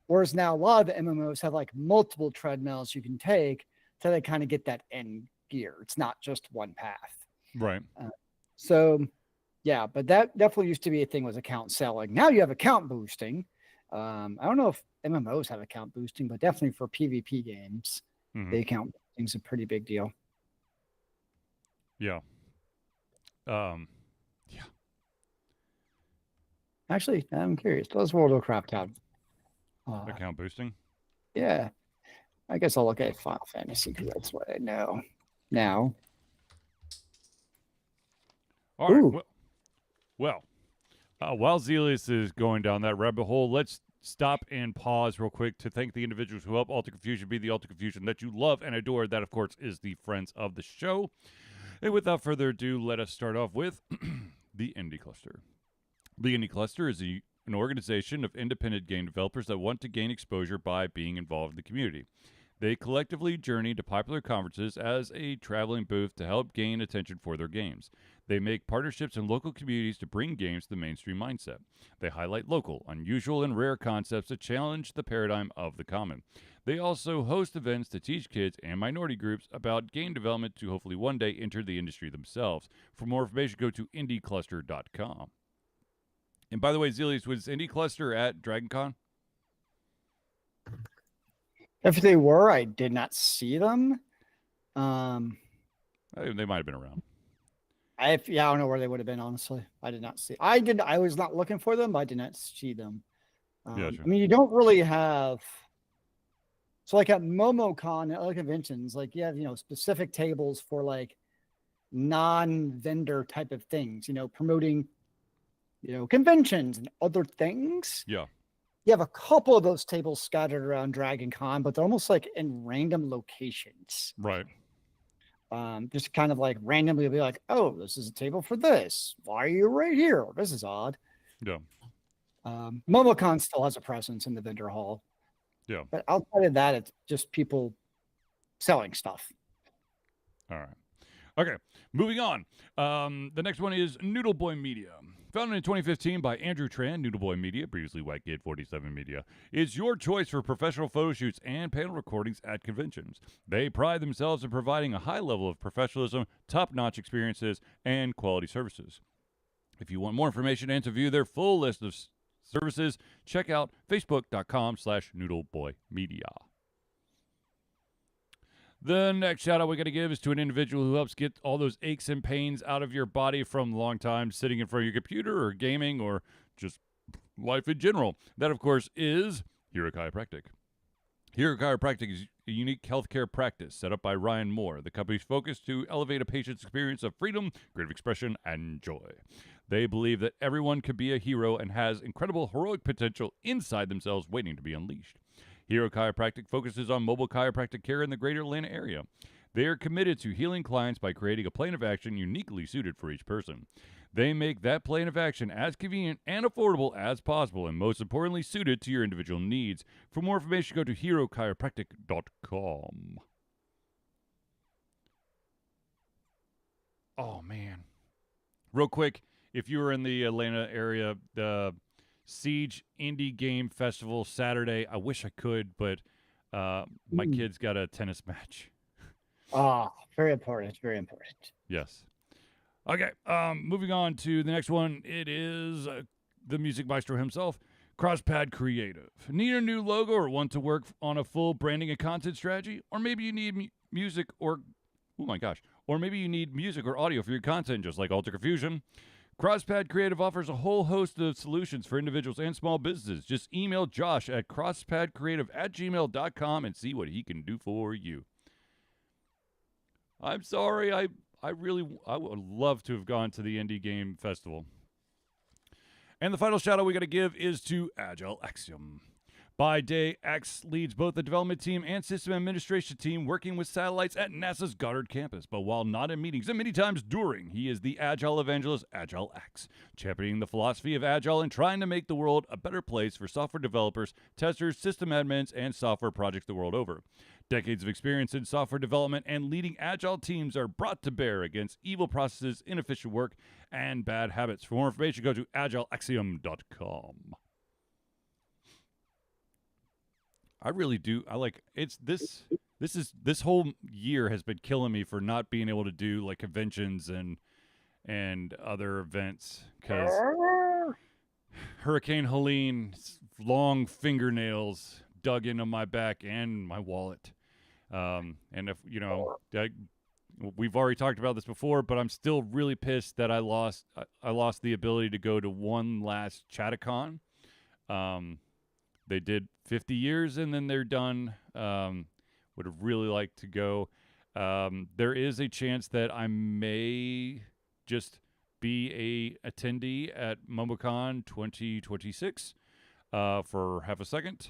Whereas now a lot of the MMOs have like multiple treadmills you can take to they kind of get that end gear. It's not just one path. Right. So yeah, but that definitely used to be a thing, was account selling. Now you have account boosting. I don't know if MMOs have account boosting, but definitely for PvP games, the account boosting is a pretty big deal. Yeah. Yeah. Actually, I'm curious. Does World of Warcraft have account boosting? Yeah. I guess I'll look at Final Fantasy because that's what I know now. All right. Well, while Zealeus is going down that rabbit hole, let's stop and pause real quick to thank the individuals who help Alter Confusion be the Alter Confusion that you love and adore. That, of course, is the friends of the show. And without further ado, let us start off with the Indie Cluster. The Indie Cluster is an organization of independent game developers that want to gain exposure by being involved in the community. They collectively journey to popular conferences as a traveling booth to help gain attention for their games. They make partnerships in local communities to bring games to the mainstream mindset. They highlight local, unusual, and rare concepts that challenge the paradigm of the common. They also host events to teach kids and minority groups about game development to hopefully one day enter the industry themselves. For more information, go to indiecluster.com. And by the way, Zealeus, was Indie Cluster at DragonCon? If they were, I did not see them. They might have been around. I don't know where they would have been, honestly. I did not see. I was not looking for them, but I did not see them. Yeah, sure. I mean, you don't really have. So like at MomoCon, at other conventions, like you have, specific tables for like non-vendor type of things, promoting, conventions and other things. Yeah. You have a couple of those tables scattered around Dragon Con, but they're almost like in random locations. Right. Just kind of like randomly be like, oh, this is a table for this. Why are you right here? This is odd. Yeah. MomoCon still has a presence in the vendor hall. Yeah. But outside of that, it's just people selling stuff. All right. Okay, moving on. The next one is Noodle Boy Media. Founded in 2015 by Andrew Tran, Noodle Boy Media, previously White Kid 47 Media, is your choice for professional photo shoots and panel recordings at conventions. They pride themselves in providing a high level of professionalism, top-notch experiences, and quality services. If you want more information and to view their full list of services, check out facebook.com/noodleboymedia. The next shout out we got to give is to an individual who helps get all those aches and pains out of your body from a long time sitting in front of your computer or gaming or just life in general. That, of course, is Hero Chiropractic. Hero Chiropractic is a unique healthcare practice set up by Ryan Moore. The company's focus to elevate a patient's experience of freedom, creative expression, and joy. They believe that everyone could be a hero and has incredible heroic potential inside themselves waiting to be unleashed. Hero Chiropractic focuses on mobile chiropractic care in the greater Atlanta area. They are committed to healing clients by creating a plan of action uniquely suited for each person. They make that plan of action as convenient and affordable as possible, and most importantly, suited to your individual needs. For more information, go to herochiropractic.com. Oh, man. Real quick, if you were in the Atlanta area, the Siege Indie Game Festival Saturday. I wish I could, but my kid's got a tennis match. Very important. Very important. Yes. Okay. Moving on to the next one. It is the Music Maestro himself, CrossPad Creative. Need a new logo or want to work on a full branding and content strategy? Or maybe you need music or, oh my gosh, or maybe you need music or audio for your content, just like Alter Confusion. CrossPad Creative offers a whole host of solutions for individuals and small businesses. Just email Josh at crosspadcreative@gmail.com and see what he can do for you. I'm sorry, I would love to have gone to the Indie Game Festival. And the final shout out we got to give is to Agile Axiom. By day, X leads both the development team and system administration team working with satellites at NASA's Goddard campus. But while not in meetings and many times during, he is the Agile evangelist, Agile X, championing the philosophy of Agile and trying to make the world a better place for software developers, testers, system admins, and software projects the world over. Decades of experience in software development and leading Agile teams are brought to bear against evil processes, inefficient work, and bad habits. For more information, go to agileaxiom.com. I really do. I like it's this whole year has been killing me for not being able to do like conventions and other events because Hurricane Helene's long fingernails dug into my back and my wallet. And if you know, we've already talked about this before, but I'm still really pissed that I lost the ability to go to one last Chattacon. They did 50 years and then they're done. Would have really liked to go. There is a chance that I may just be a attendee at MomoCon 2026 for half a second,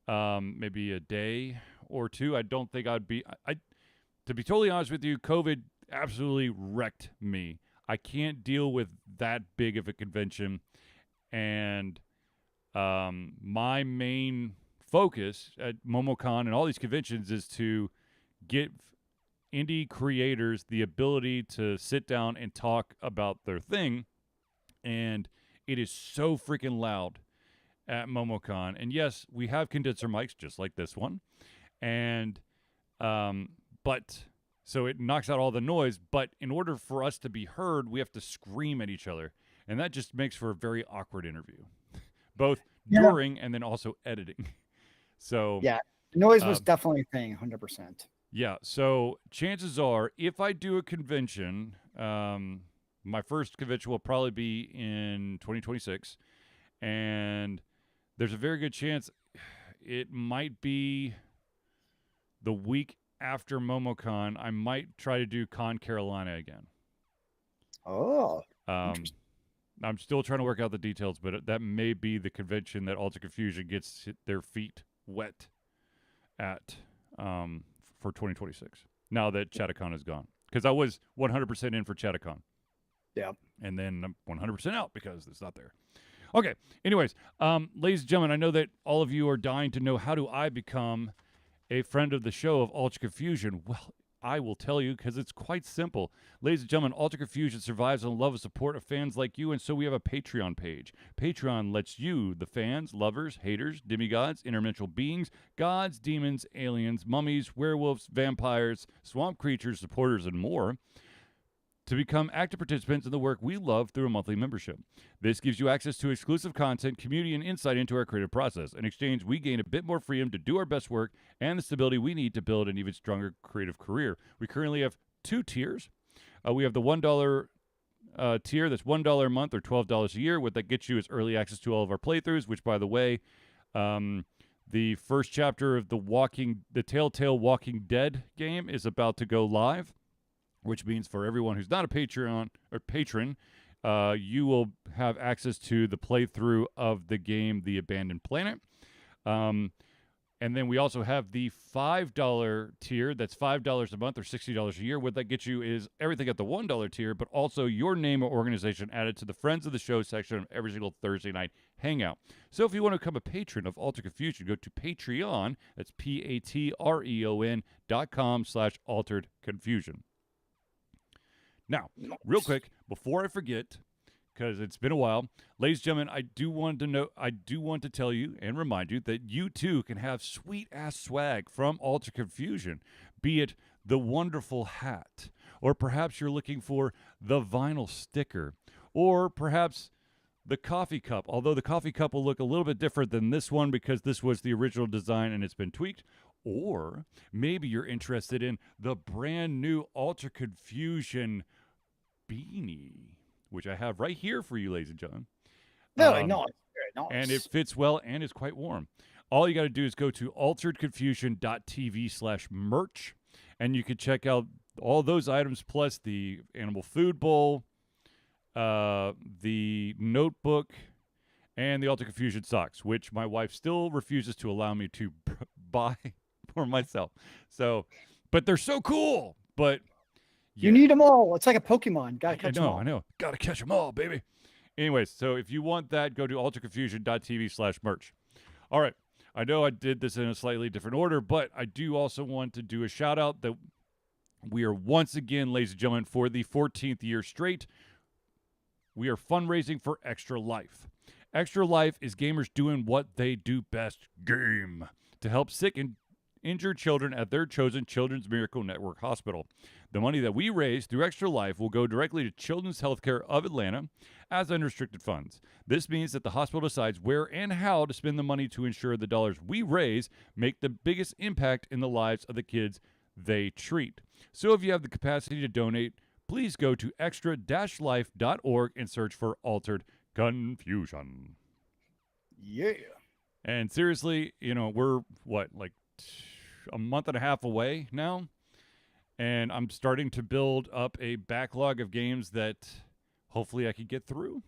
maybe a day or two. I don't think I'd be. To be totally honest with you, COVID absolutely wrecked me. I can't deal with that big of a convention, and my main focus at MomoCon and all these conventions is to give indie creators the ability to sit down and talk about their thing. And it is so freaking loud at MomoCon. And yes, we have condenser mics just like this one. And, but so it knocks out all the noise. But in order for us to be heard, we have to scream at each other. And that just makes for a very awkward interview. Both during and then also editing. So yeah, noise was definitely a thing, 100%. Yeah, so chances are, if I do a convention, my first convention will probably be in 2026, and there's a very good chance it might be the week after MomoCon. I might try to do Con Carolina again. Oh, I'm still trying to work out the details, but that may be the convention that Alter Confusion gets their feet wet at for 2026. Now that Chattacon is gone. Because I was 100% in for Chattacon. Yeah. And then I'm 100% out because it's not there. Okay. Anyways, ladies and gentlemen, I know that all of you are dying to know, how do I become a friend of the show of Alter Confusion? Well, I will tell you, because it's quite simple. Ladies and gentlemen, Alter Confusion survives on the love and support of fans like you, and so we have a Patreon page. Patreon lets you, the fans, lovers, haters, demigods, interdimensional beings, gods, demons, aliens, mummies, werewolves, vampires, swamp creatures, supporters, and more, to become active participants in the work we love through a monthly membership. This gives you access to exclusive content, community, and insight into our creative process. In exchange, we gain a bit more freedom to do our best work and the stability we need to build an even stronger creative career. We currently have 2 tiers. We have the $1 tier that's $1 a month or $12 a year. What that gets you is early access to all of our playthroughs, which, by the way, the first chapter of the Telltale Walking Dead game is about to go live, which means for everyone who's not a Patreon or patron, you will have access to the playthrough of the game The Abandoned Planet. And then we also have the $5 tier. That's $5 a month or $60 a year. What that gets you is everything at the $1 tier, but also your name or organization added to the Friends of the Show section of every single Thursday night hangout. So if you want to become a patron of Alter Confusion, go to Patreon. That's patreon.com/Altered Confusion. Now, real quick, before I forget, because it's been a while, ladies and gentlemen, I do want to tell you and remind you that you too can have sweet ass swag from Alter Confusion, be it the wonderful hat, or perhaps you're looking for the vinyl sticker, or perhaps the coffee cup. Although the coffee cup will look a little bit different than this one because this was the original design and it's been tweaked. Or maybe you're interested in the brand new Ultra Confusion beanie, which I have right here for you, ladies and gentlemen. Very nice. And it fits well and is quite warm. All you got to do is go to alteredconfusion.tv/merch, and you can check out all those items plus the animal food bowl, the notebook, and the Altered Confusion socks, which my wife still refuses to allow me to buy for myself. So, but they're so cool. But you need them all. It's like a Pokemon. Gotta catch them all. I know. Gotta catch them all, baby. Anyways, so if you want that, go to alteredconfusion.tv/merch. All right. I know I did this in a slightly different order, but I do also want to do a shout out that we are once again, ladies and gentlemen, for the 14th year straight, we are fundraising for Extra Life. Extra Life is gamers doing what they do best, game, to help sick and injured children at their chosen Children's Miracle Network hospital. The money that we raise through Extra Life will go directly to Children's Healthcare of Atlanta as unrestricted funds. This means that the hospital decides where and how to spend the money to ensure the dollars we raise make the biggest impact in the lives of the kids they treat. So if you have the capacity to donate, please go to extra-life.org and search for Altered Confusion. Yeah. And seriously, we're like a month and a half away now, and I'm starting to build up a backlog of games that hopefully I could get through.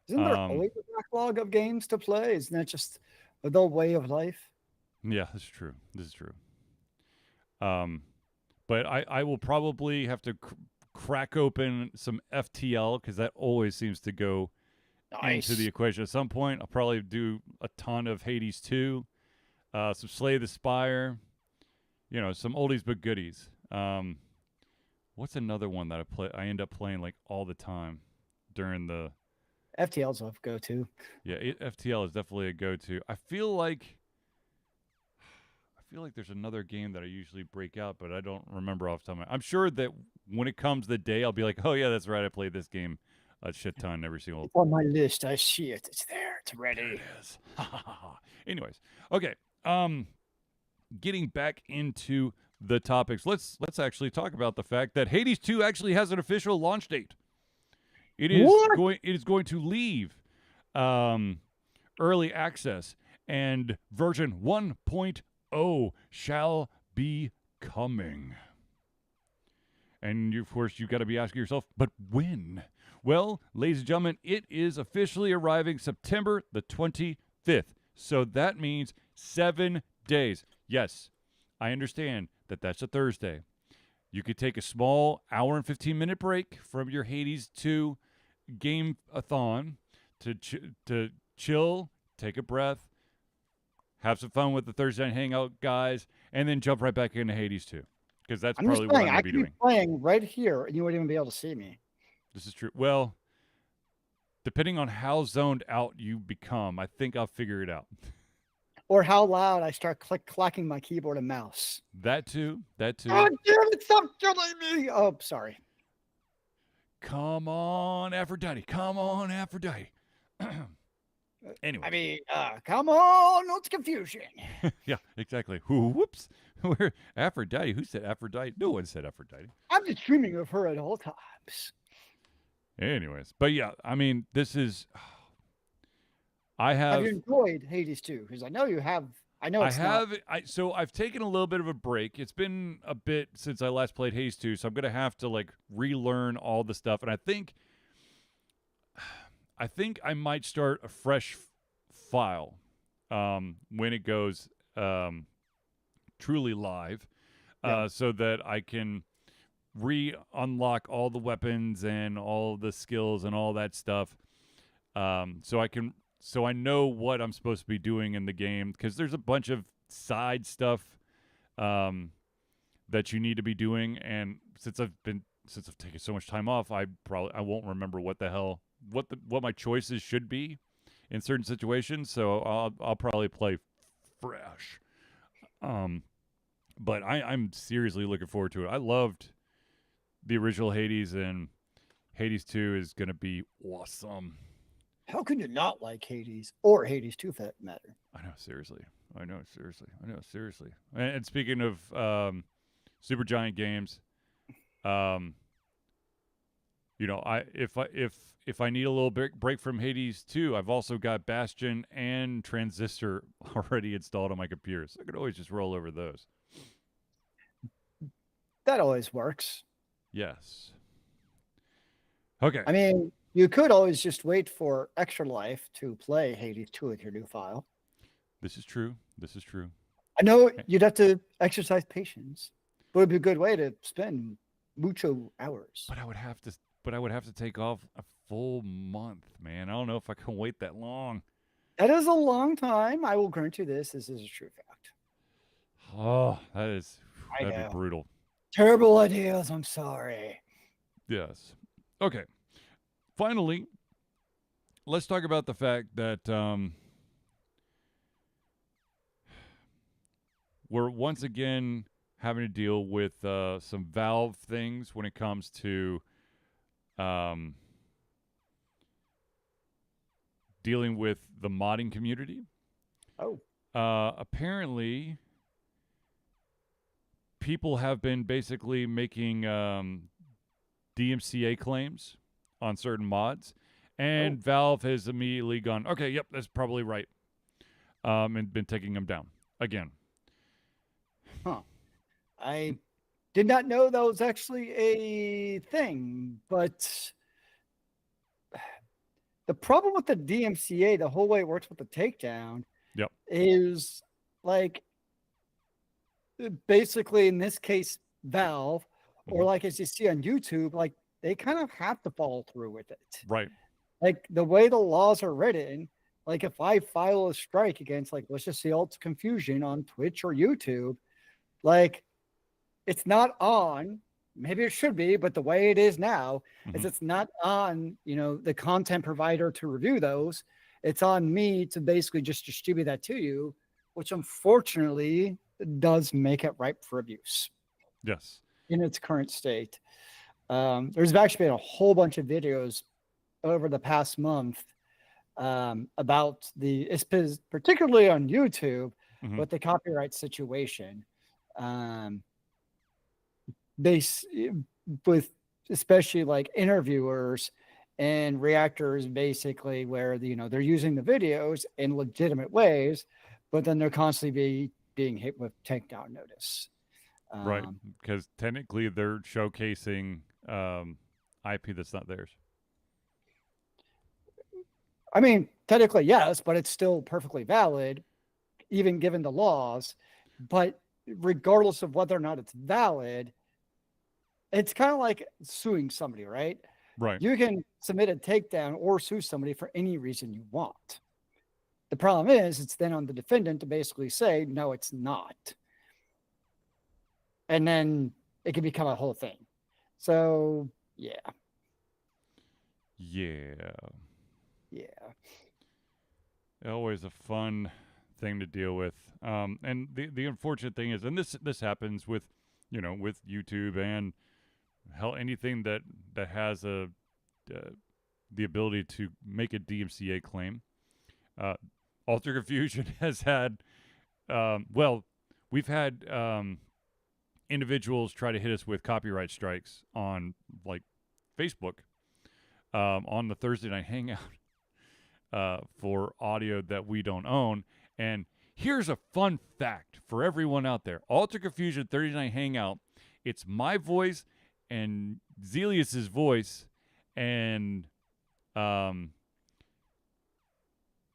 Isn't there always a backlog of games to play? Isn't that just the way of life? Yeah, this is true. But I will probably have to crack open some FTL because that always seems to go into the equation at some point. I'll probably do a ton of Hades 2, some Slay the Spire, some oldies but goodies. What's another one that I end up playing like all the time during the FTL's a go-to. Yeah, FTL is definitely a go-to. I feel like there's another game that I usually break out, but I don't remember off the top of my head. I'm sure that when it comes the day, I'll be like, oh yeah, that's right, I played this game a shit ton every single. It's on my list. I see it. It's there. It's ready. There it is. Anyways, okay. Getting back into the topics, let's actually talk about the fact that Hades 2 actually has an official launch date. It is going to leave early access, and version 1.0 shall be coming. And of course, you've got to be asking yourself, but when? Well, ladies and gentlemen, it is officially arriving September the 25th. So that means 7 days. Yes, I understand that that's a Thursday. You could take a small hour and 15-minute break from your Hades 2 game-a-thon to chill, take a breath, have some fun with the Thursday Night Hangout guys, and then jump right back into Hades 2. Because that's probably what I'm going to be doing. I could be playing right here, and you wouldn't even be able to see me. This is true. Well, depending on how zoned out you become, I think I'll figure it out. Or how loud I start clacking my keyboard and mouse. That too. God damn it, stop killing me. Oh, sorry. Come on, Aphrodite. Come on, Aphrodite. Anyway. I mean, come on, no, it's confusion. Yeah, exactly. Whoops. Where Aphrodite? Who said Aphrodite? No one said Aphrodite. I'm just dreaming of her at all times. Anyways, but yeah, I mean, this is. Have you enjoyed Hades 2? Because I know you have. I know it's So I've taken a little bit of a break. It's been a bit since I last played Hades 2, so I'm gonna have to like relearn all the stuff, and I think I might start a fresh file when it goes truly live, so that I can unlock all the weapons and all the skills and all that stuff, so I know what I'm supposed to be doing in the game, because there's a bunch of side stuff that you need to be doing, and since I've taken so much time off, I won't remember what my choices should be in certain situations, so I'll probably play fresh. But I'm seriously looking forward to it. I loved the original Hades, and Hades 2 is going to be awesome. How can you not like Hades or Hades 2 for that matter? I know, seriously. And speaking of super giant games, um, if I need a little break from Hades 2, I've also got Bastion and Transistor already installed on my computer, so I could always just roll over those. That always works. Yes. Okay. I mean, you could always just wait for Extra Life to play Hades 2 with your new file. This is true. I know you'd have to exercise patience, but it'd be a good way to spend mucho hours. But I would have to take off a full month, man. I don't know if I can wait that long. That is a long time. I will grant you this. This is a true fact. Oh, that'd be brutal. Terrible ideas. I'm sorry. Yes. Okay. Finally, let's talk about the fact that we're once again having to deal with some Valve things when it comes to dealing with the modding community. Oh. Apparently, people have been basically making DMCA claims on certain mods, and Valve has immediately gone, okay, yep, that's probably right, and been taking them down again. Huh. I did not know that was actually a thing, but the problem with the DMCA, the whole way it works with the takedown, is like basically in this case, Valve, or like as you see on YouTube, like they kind of have to follow through with it. Right. Like the way the laws are written, like if I file a strike against, like, let's just say Alt Confusion on Twitch or YouTube, like it's not on, maybe it should be, but the way it is now is it's not on, the content provider to review those. It's on me to basically just distribute that to you, which unfortunately does make it ripe for abuse. Yes. In its current state. There's actually been a whole bunch of videos over the past month about it's particularly on YouTube with the copyright situation. With especially like interviewers and reactors, basically where they're using the videos in legitimate ways, but then they're constantly being hit with takedown notice. Right, because technically they're showcasing IP that's not theirs. I mean, technically, yes, but it's still perfectly valid, even given the laws. But regardless of whether or not it's valid, it's kind of like suing somebody, right? Right. You can submit a takedown or sue somebody for any reason you want. The problem is it's then on the defendant to basically say, no, it's not. And then it can become a whole thing. So, yeah. Always a fun thing to deal with. And the unfortunate thing is, and this happens with, with YouTube and hell, anything that has the ability to make a DMCA claim. Alter Confusion has had, we've had individuals try to hit us with copyright strikes on like Facebook on the Thursday Night Hangout for audio that we don't own. And here's a fun fact for everyone out there. Alter Confusion Thursday Night Hangout, it's my voice and Zealeus's voice and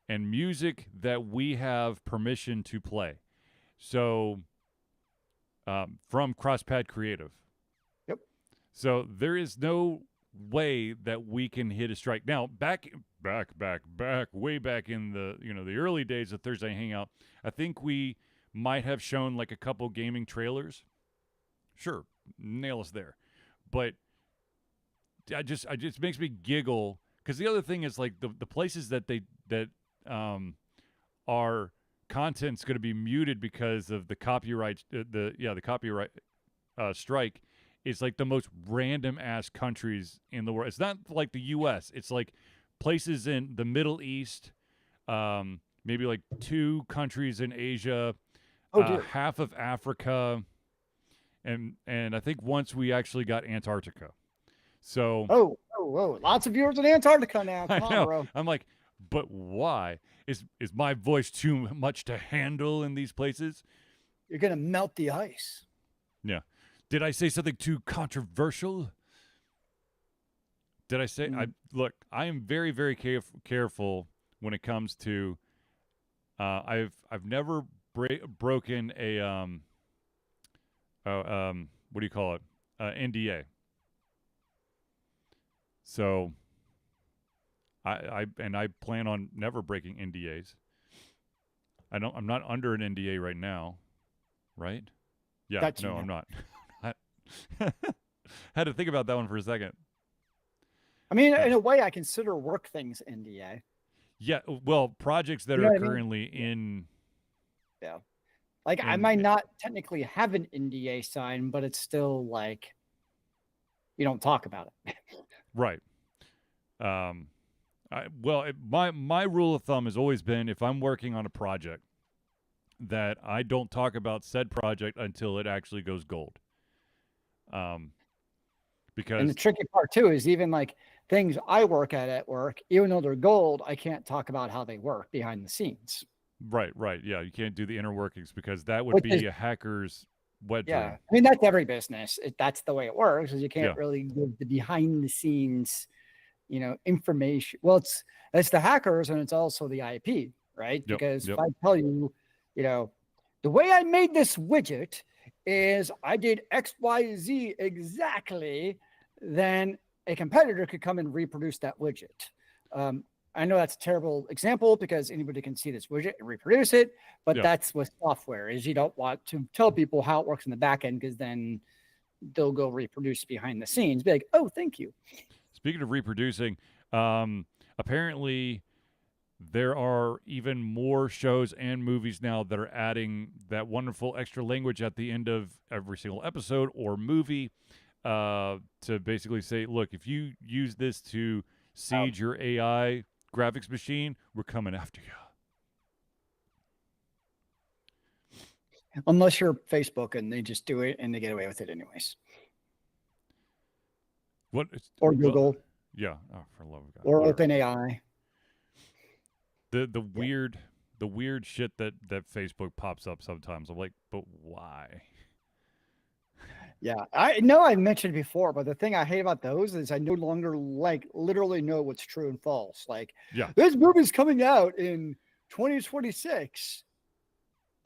music that we have permission to play. So from CrossPad Creative. Yep. So there is no way that we can hit a strike. Now, back way back in the the early days of Thursday Hangout, I think we might have shown like a couple gaming trailers. Sure, nail us there. But I just makes me giggle because the other thing is like the places that our content's going to be muted because of the copyright the copyright strike is like the most random ass countries in the world. It's not like the US. It's like places in the Middle East, maybe like 2 countries in Asia, half of Africa, and I think once we actually got Antarctica. So lots of viewers in Antarctica now. Come I on, know. bro. I'm like, but why? Is my voice too much to handle in these places? You're gonna melt the ice. Yeah. Did I say something too controversial? Did I say? I am very, very careful when it comes to. I've never broken a what do you call it? NDA. So. I plan on never breaking NDAs. I'm not under an NDA right now, right? Yeah, no, I'm not. Had to think about that one for a second. I mean, in a way, I consider work things NDA. Yeah, well, projects that are currently in. Yeah, like I might not technically have an NDA sign, but it's still like you don't talk about it. Right. My rule of thumb has always been if I'm working on a project that I don't talk about said project until it actually goes gold. Because and the tricky part too is even like things I work at work, even though they're gold, I can't talk about how they work behind the scenes. Right. Yeah, you can't do the inner workings because that would be a hacker's wet dream. Yeah, I mean that's every business. That's the way it works. Is you can't really give the behind the scenes. Information. Well, it's the hackers and it's also the IP, right? Because if I tell you, the way I made this widget is I did X, Y, Z exactly, then a competitor could come and reproduce that widget. I know that's a terrible example because anybody can see this widget and reproduce it, but that's with software is you don't want to tell people how it works in the back end because then they'll go reproduce behind the scenes. Be like, oh, thank you. Speaking of reproducing, apparently there are even more shows and movies now that are adding that wonderful extra language at the end of every single episode or movie to basically say, look, if you use this to siege your AI graphics machine, we're coming after you. Unless you're Facebook and they just do it and they get away with it anyways. What? Or Google. Yeah. Oh, for the love of God. Or OpenAI. The weird shit that Facebook pops up sometimes. I'm like, but why? Yeah, I know I mentioned before, but the thing I hate about those is I no longer literally know what's true and false. Like, this movie's coming out in 2026.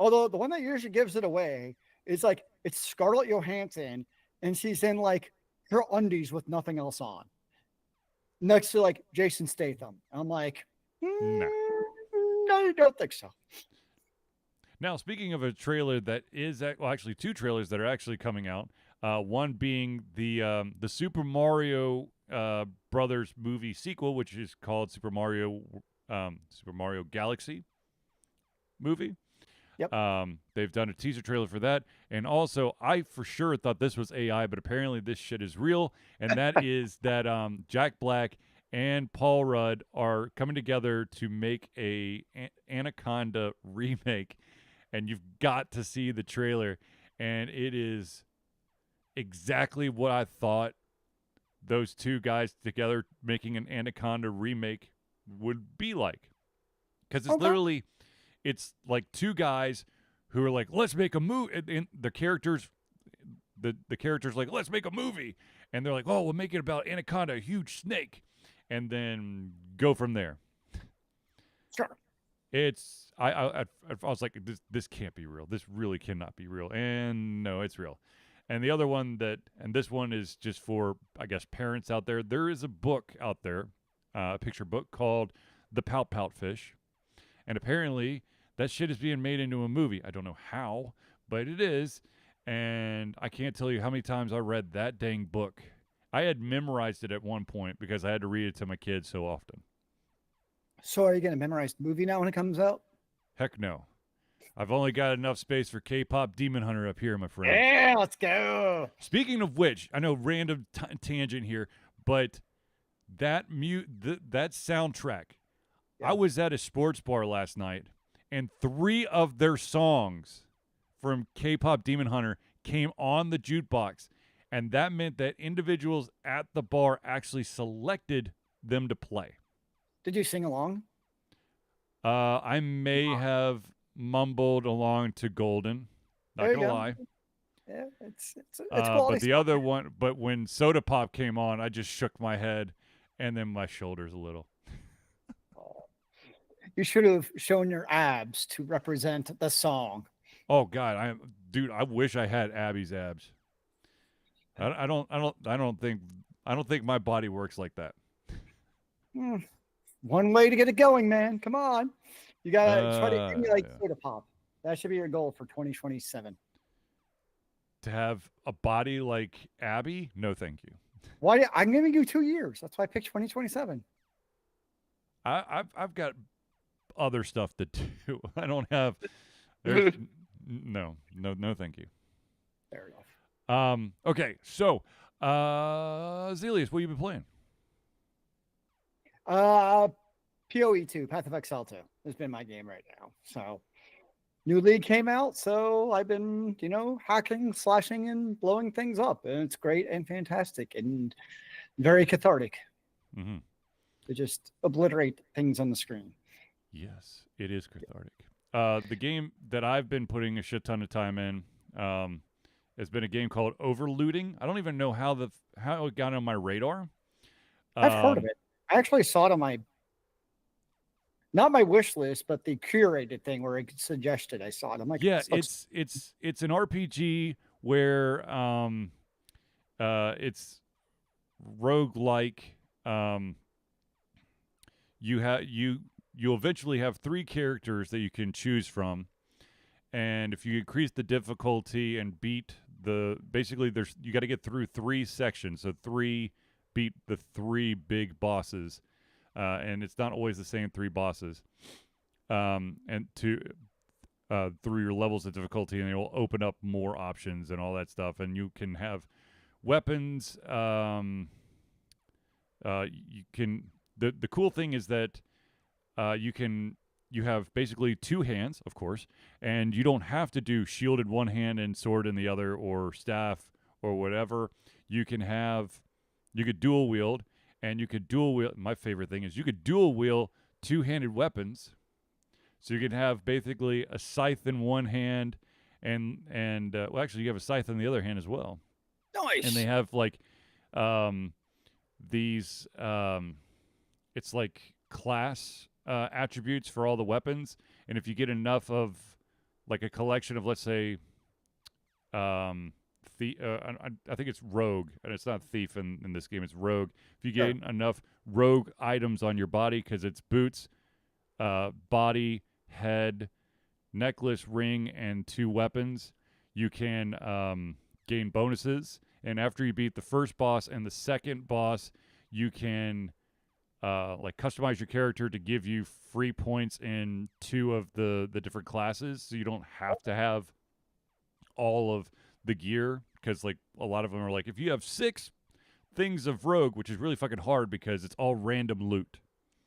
Although the one that usually gives it away is like it's Scarlett Johansson and she's in like her undies with nothing else on next to like Jason Statham. I'm like, no, I don't think so. Now, speaking of a trailer that is actually 2 trailers that are actually coming out. One being the Super Mario Brothers movie sequel, which is called Super Mario Galaxy movie. Yep. They've done a teaser trailer for that. And also, I for sure thought this was AI, but apparently this shit is real. And that is that Jack Black and Paul Rudd are coming together to make a Anaconda remake. And you've got to see the trailer. And it is exactly what I thought those 2 guys together making an Anaconda remake would be like. Because it's literally... It's like 2 guys who are like, let's make a movie. And the characters like, let's make a movie. And they're like, oh, we'll make it about Anaconda, a huge snake. And then go from there. Sure. It's, I was like, this can't be real. This really cannot be real. And no, it's real. And the other one and this one is just for, I guess, parents out there. There is a book out there, a picture book called The Pout Pout Fish. And apparently, that shit is being made into a movie. I don't know how, but it is. And I can't tell you how many times I read that dang book. I had memorized it at one point because I had to read it to my kids so often. So are you going to memorize the movie now when it comes out? Heck no. I've only got enough space for K-pop Demon Hunter up here, my friend. Yeah, let's go. Speaking of which, I know random tangent here, but that that soundtrack. Yeah. I was at a sports bar last night, and 3 of their songs from K-pop Demon Hunter came on the jukebox, and that meant that individuals at the bar actually selected them to play. Did you sing along? I may have mumbled along to Golden. Not There you gonna go. lie. Yeah, it's quality But the stuff. other one, but when Soda Pop came on, I just shook my head and then my shoulders a little. You should have shown your abs to represent the song. Oh God, I wish I had Abby's abs. I don't think my body works like that. One way to get it going, man. Come on. You gotta try to emulate Yeah. Soda Pop. That should be your goal for 2027. To have a body like Abby? No, thank you. Why? I'm giving you 2 years. That's why I picked 2027. I've got other stuff to do. I don't have. No, thank you. Fair enough. Okay, so Zealeus, what have you been playing? PoE 2, Path of Exile 2 has been my game right now. So new league came out, so I've been, hacking, slashing, and blowing things up, and it's great and fantastic and very cathartic to just obliterate things on the screen. Yes, it is cathartic. The game that I've been putting a shit ton of time in has been a game called Overlooting. I don't even know how it got on my radar. I've heard of it. I actually saw it on not my wish list, but the curated thing where it suggested. I saw it. I'm like, yeah, it's an RPG where it's roguelike. You eventually have 3 characters that you can choose from, and if you increase the difficulty and beat basically you got to get through 3 sections, so beat the 3 big bosses, and it's not always the same 3 bosses, and through your levels of difficulty, and it will open up more options and all that stuff, and you can have weapons. You can the cool thing is that you have basically 2 hands, of course, and you don't have to do shield in one hand and sword in the other, or staff or whatever. You could dual wield, and you could dual wield. My favorite thing is you could dual wield 2-handed weapons. So you can have basically a scythe in one hand, and well, actually you have a scythe in the other hand as well. Nice. And they have like these it's like class attributes for all the weapons, and if you get enough of like a collection of, let's say, I think it's rogue, and it's not thief in this game, it's rogue. If you get enough rogue items on your body, because it's boots, body, head, necklace, ring, and 2 weapons, you can gain bonuses. And after you beat the first boss and the second boss, you can like customize your character to give you free points in 2 of the different classes, so you don't have to have all of the gear, because like a lot of them are like, if you have 6 things of rogue, which is really fucking hard because it's all random loot.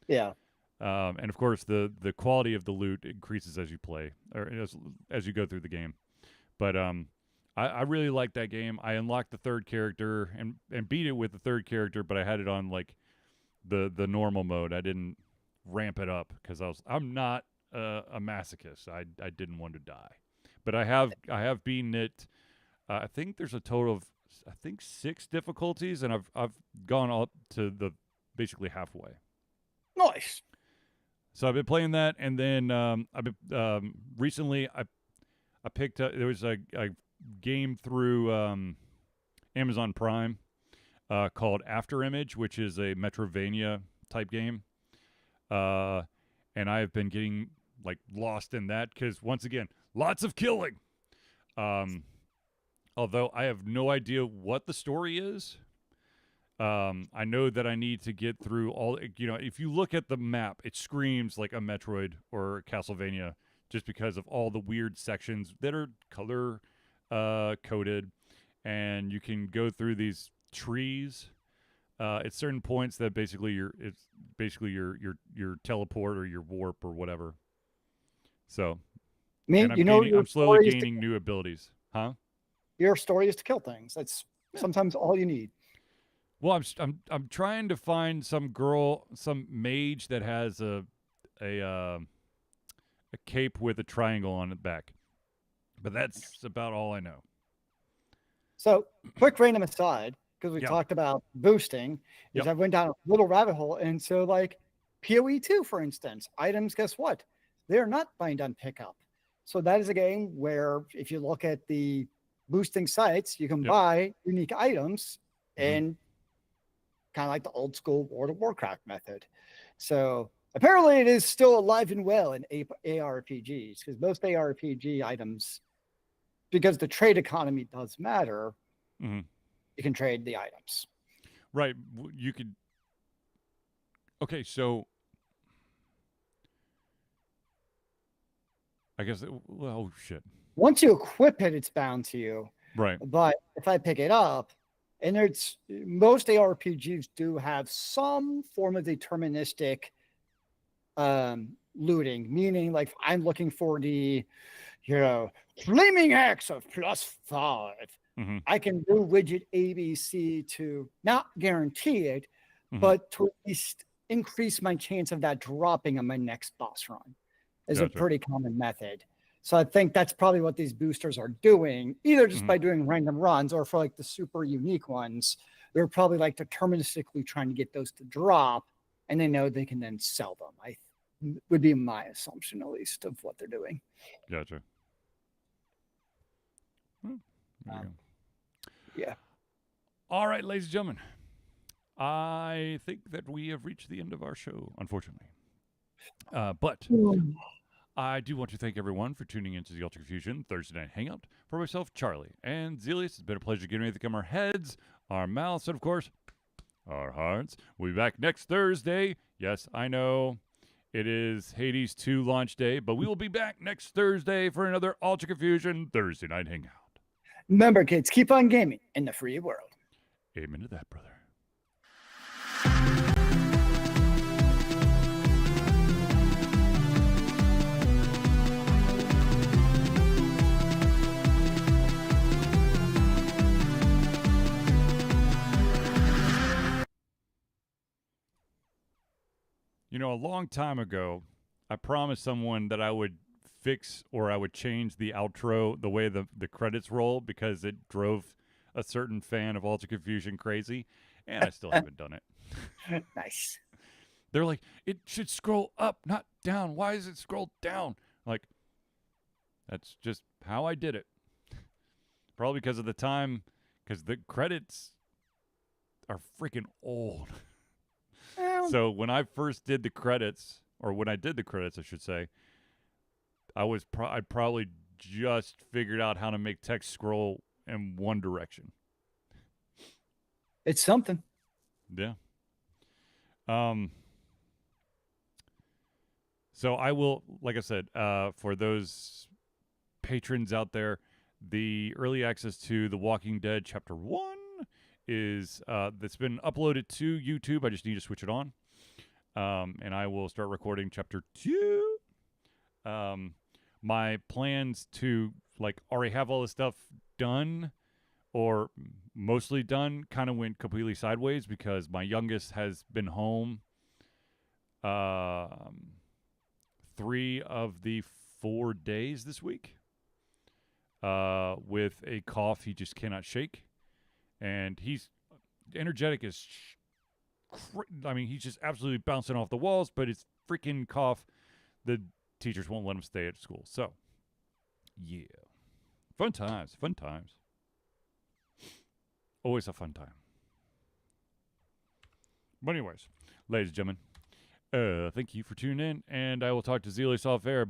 Yeah. And of course the quality of the loot increases as you play, or as you go through the game. But I really like that game. I unlocked the 3rd character and beat it with the 3rd character, but I had it on like the normal mode. I didn't ramp it up because I'm not a masochist. I didn't want to die, but I have beaten it. I think there's a total of 6 difficulties, and I've gone up to the basically halfway. Nice. So I've been playing that, and then I've been recently I picked up, there was a game through Amazon Prime called After Image, which is a Metrovania type game, and I have been getting like lost in that because, once again, lots of killing. Although I have no idea what the story is. I know that I need to get through all, if you look at the map, it screams like a Metroid or a Castlevania, just because of all the weird sections that are color coded, and you can go through these trees at certain points that basically it's basically your teleport or your warp or whatever. So, and I'm slowly gaining new abilities, huh? Your story is to kill things. That's sometimes all you need. Well, I'm trying to find some mage that has a cape with a triangle on the back, but that's about all I know. So, quick random aside, because we talked about boosting, is I went down a little rabbit hole, and so like PoE2, for instance, items. Guess what? They're not bind on pickup. So that is a game where if you look at the boosting sites, you can buy unique items and kind of like the old school World of Warcraft method. So apparently it is still alive and well in ARPGs, because most ARPG items, because the trade economy does matter, you can trade the items. Right. You could. Okay, so I guess, oh shit. Once you equip it, it's bound to you. Right. But if I pick it up, and most ARPGs do have some form of deterministic looting, meaning like I'm looking for the, flaming axe of +5. I can do widget ABC to not guarantee it, but to at least increase my chance of that dropping on my next boss run is a pretty common method. So I think that's probably what these boosters are doing, either just by doing random runs, or for like the super unique ones, they're probably like deterministically trying to get those to drop, and they know they can then sell them. Would be my assumption, at least, of what they're doing. Gotcha. Yeah. All right, ladies and gentlemen. I think that we have reached the end of our show, unfortunately. But I do want to thank everyone for tuning into the Ultra Fusion Thursday Night Hangout. For myself, Charlie, and Zealeus, it's been a pleasure getting ready to come our heads, our mouths, and of course, our hearts. We'll be back next Thursday. Yes, I know it is Hades 2 launch day, but we will be back next Thursday for another Ultra Confusion Thursday Night Hangout. Remember, kids, keep on gaming in the free world. Amen to that, brother. A long time ago, I promised someone that I would fix or I would change the outro, the way the credits roll, because it drove a certain fan of Ultra Confusion crazy, and I still haven't done it. Nice. They're like, it should scroll up, not down. Why is it scrolled down? Like, that's just how I did it. Probably because of the time, because the credits are freaking old. So when I first did the credits, or when I did the credits, I should say, I'd probably just figured out how to make text scroll in one direction. It's something. Yeah. So I will, like I said, for those patrons out there, the early access to The Walking Dead Chapter 1 is that's been uploaded to YouTube. I just need to switch it on. And I will start recording Chapter 2. My plans to already have all this stuff done or mostly done kind of went completely sideways because my youngest has been home 3 of the 4 days this week with a cough he just cannot shake. And he's energetic as he's just absolutely bouncing off the walls, but it's freaking cough. The teachers won't let him stay at school. So, yeah. Fun times. Always a fun time. But anyways, ladies and gentlemen, thank you for tuning in, and I will talk to Zealeus off air.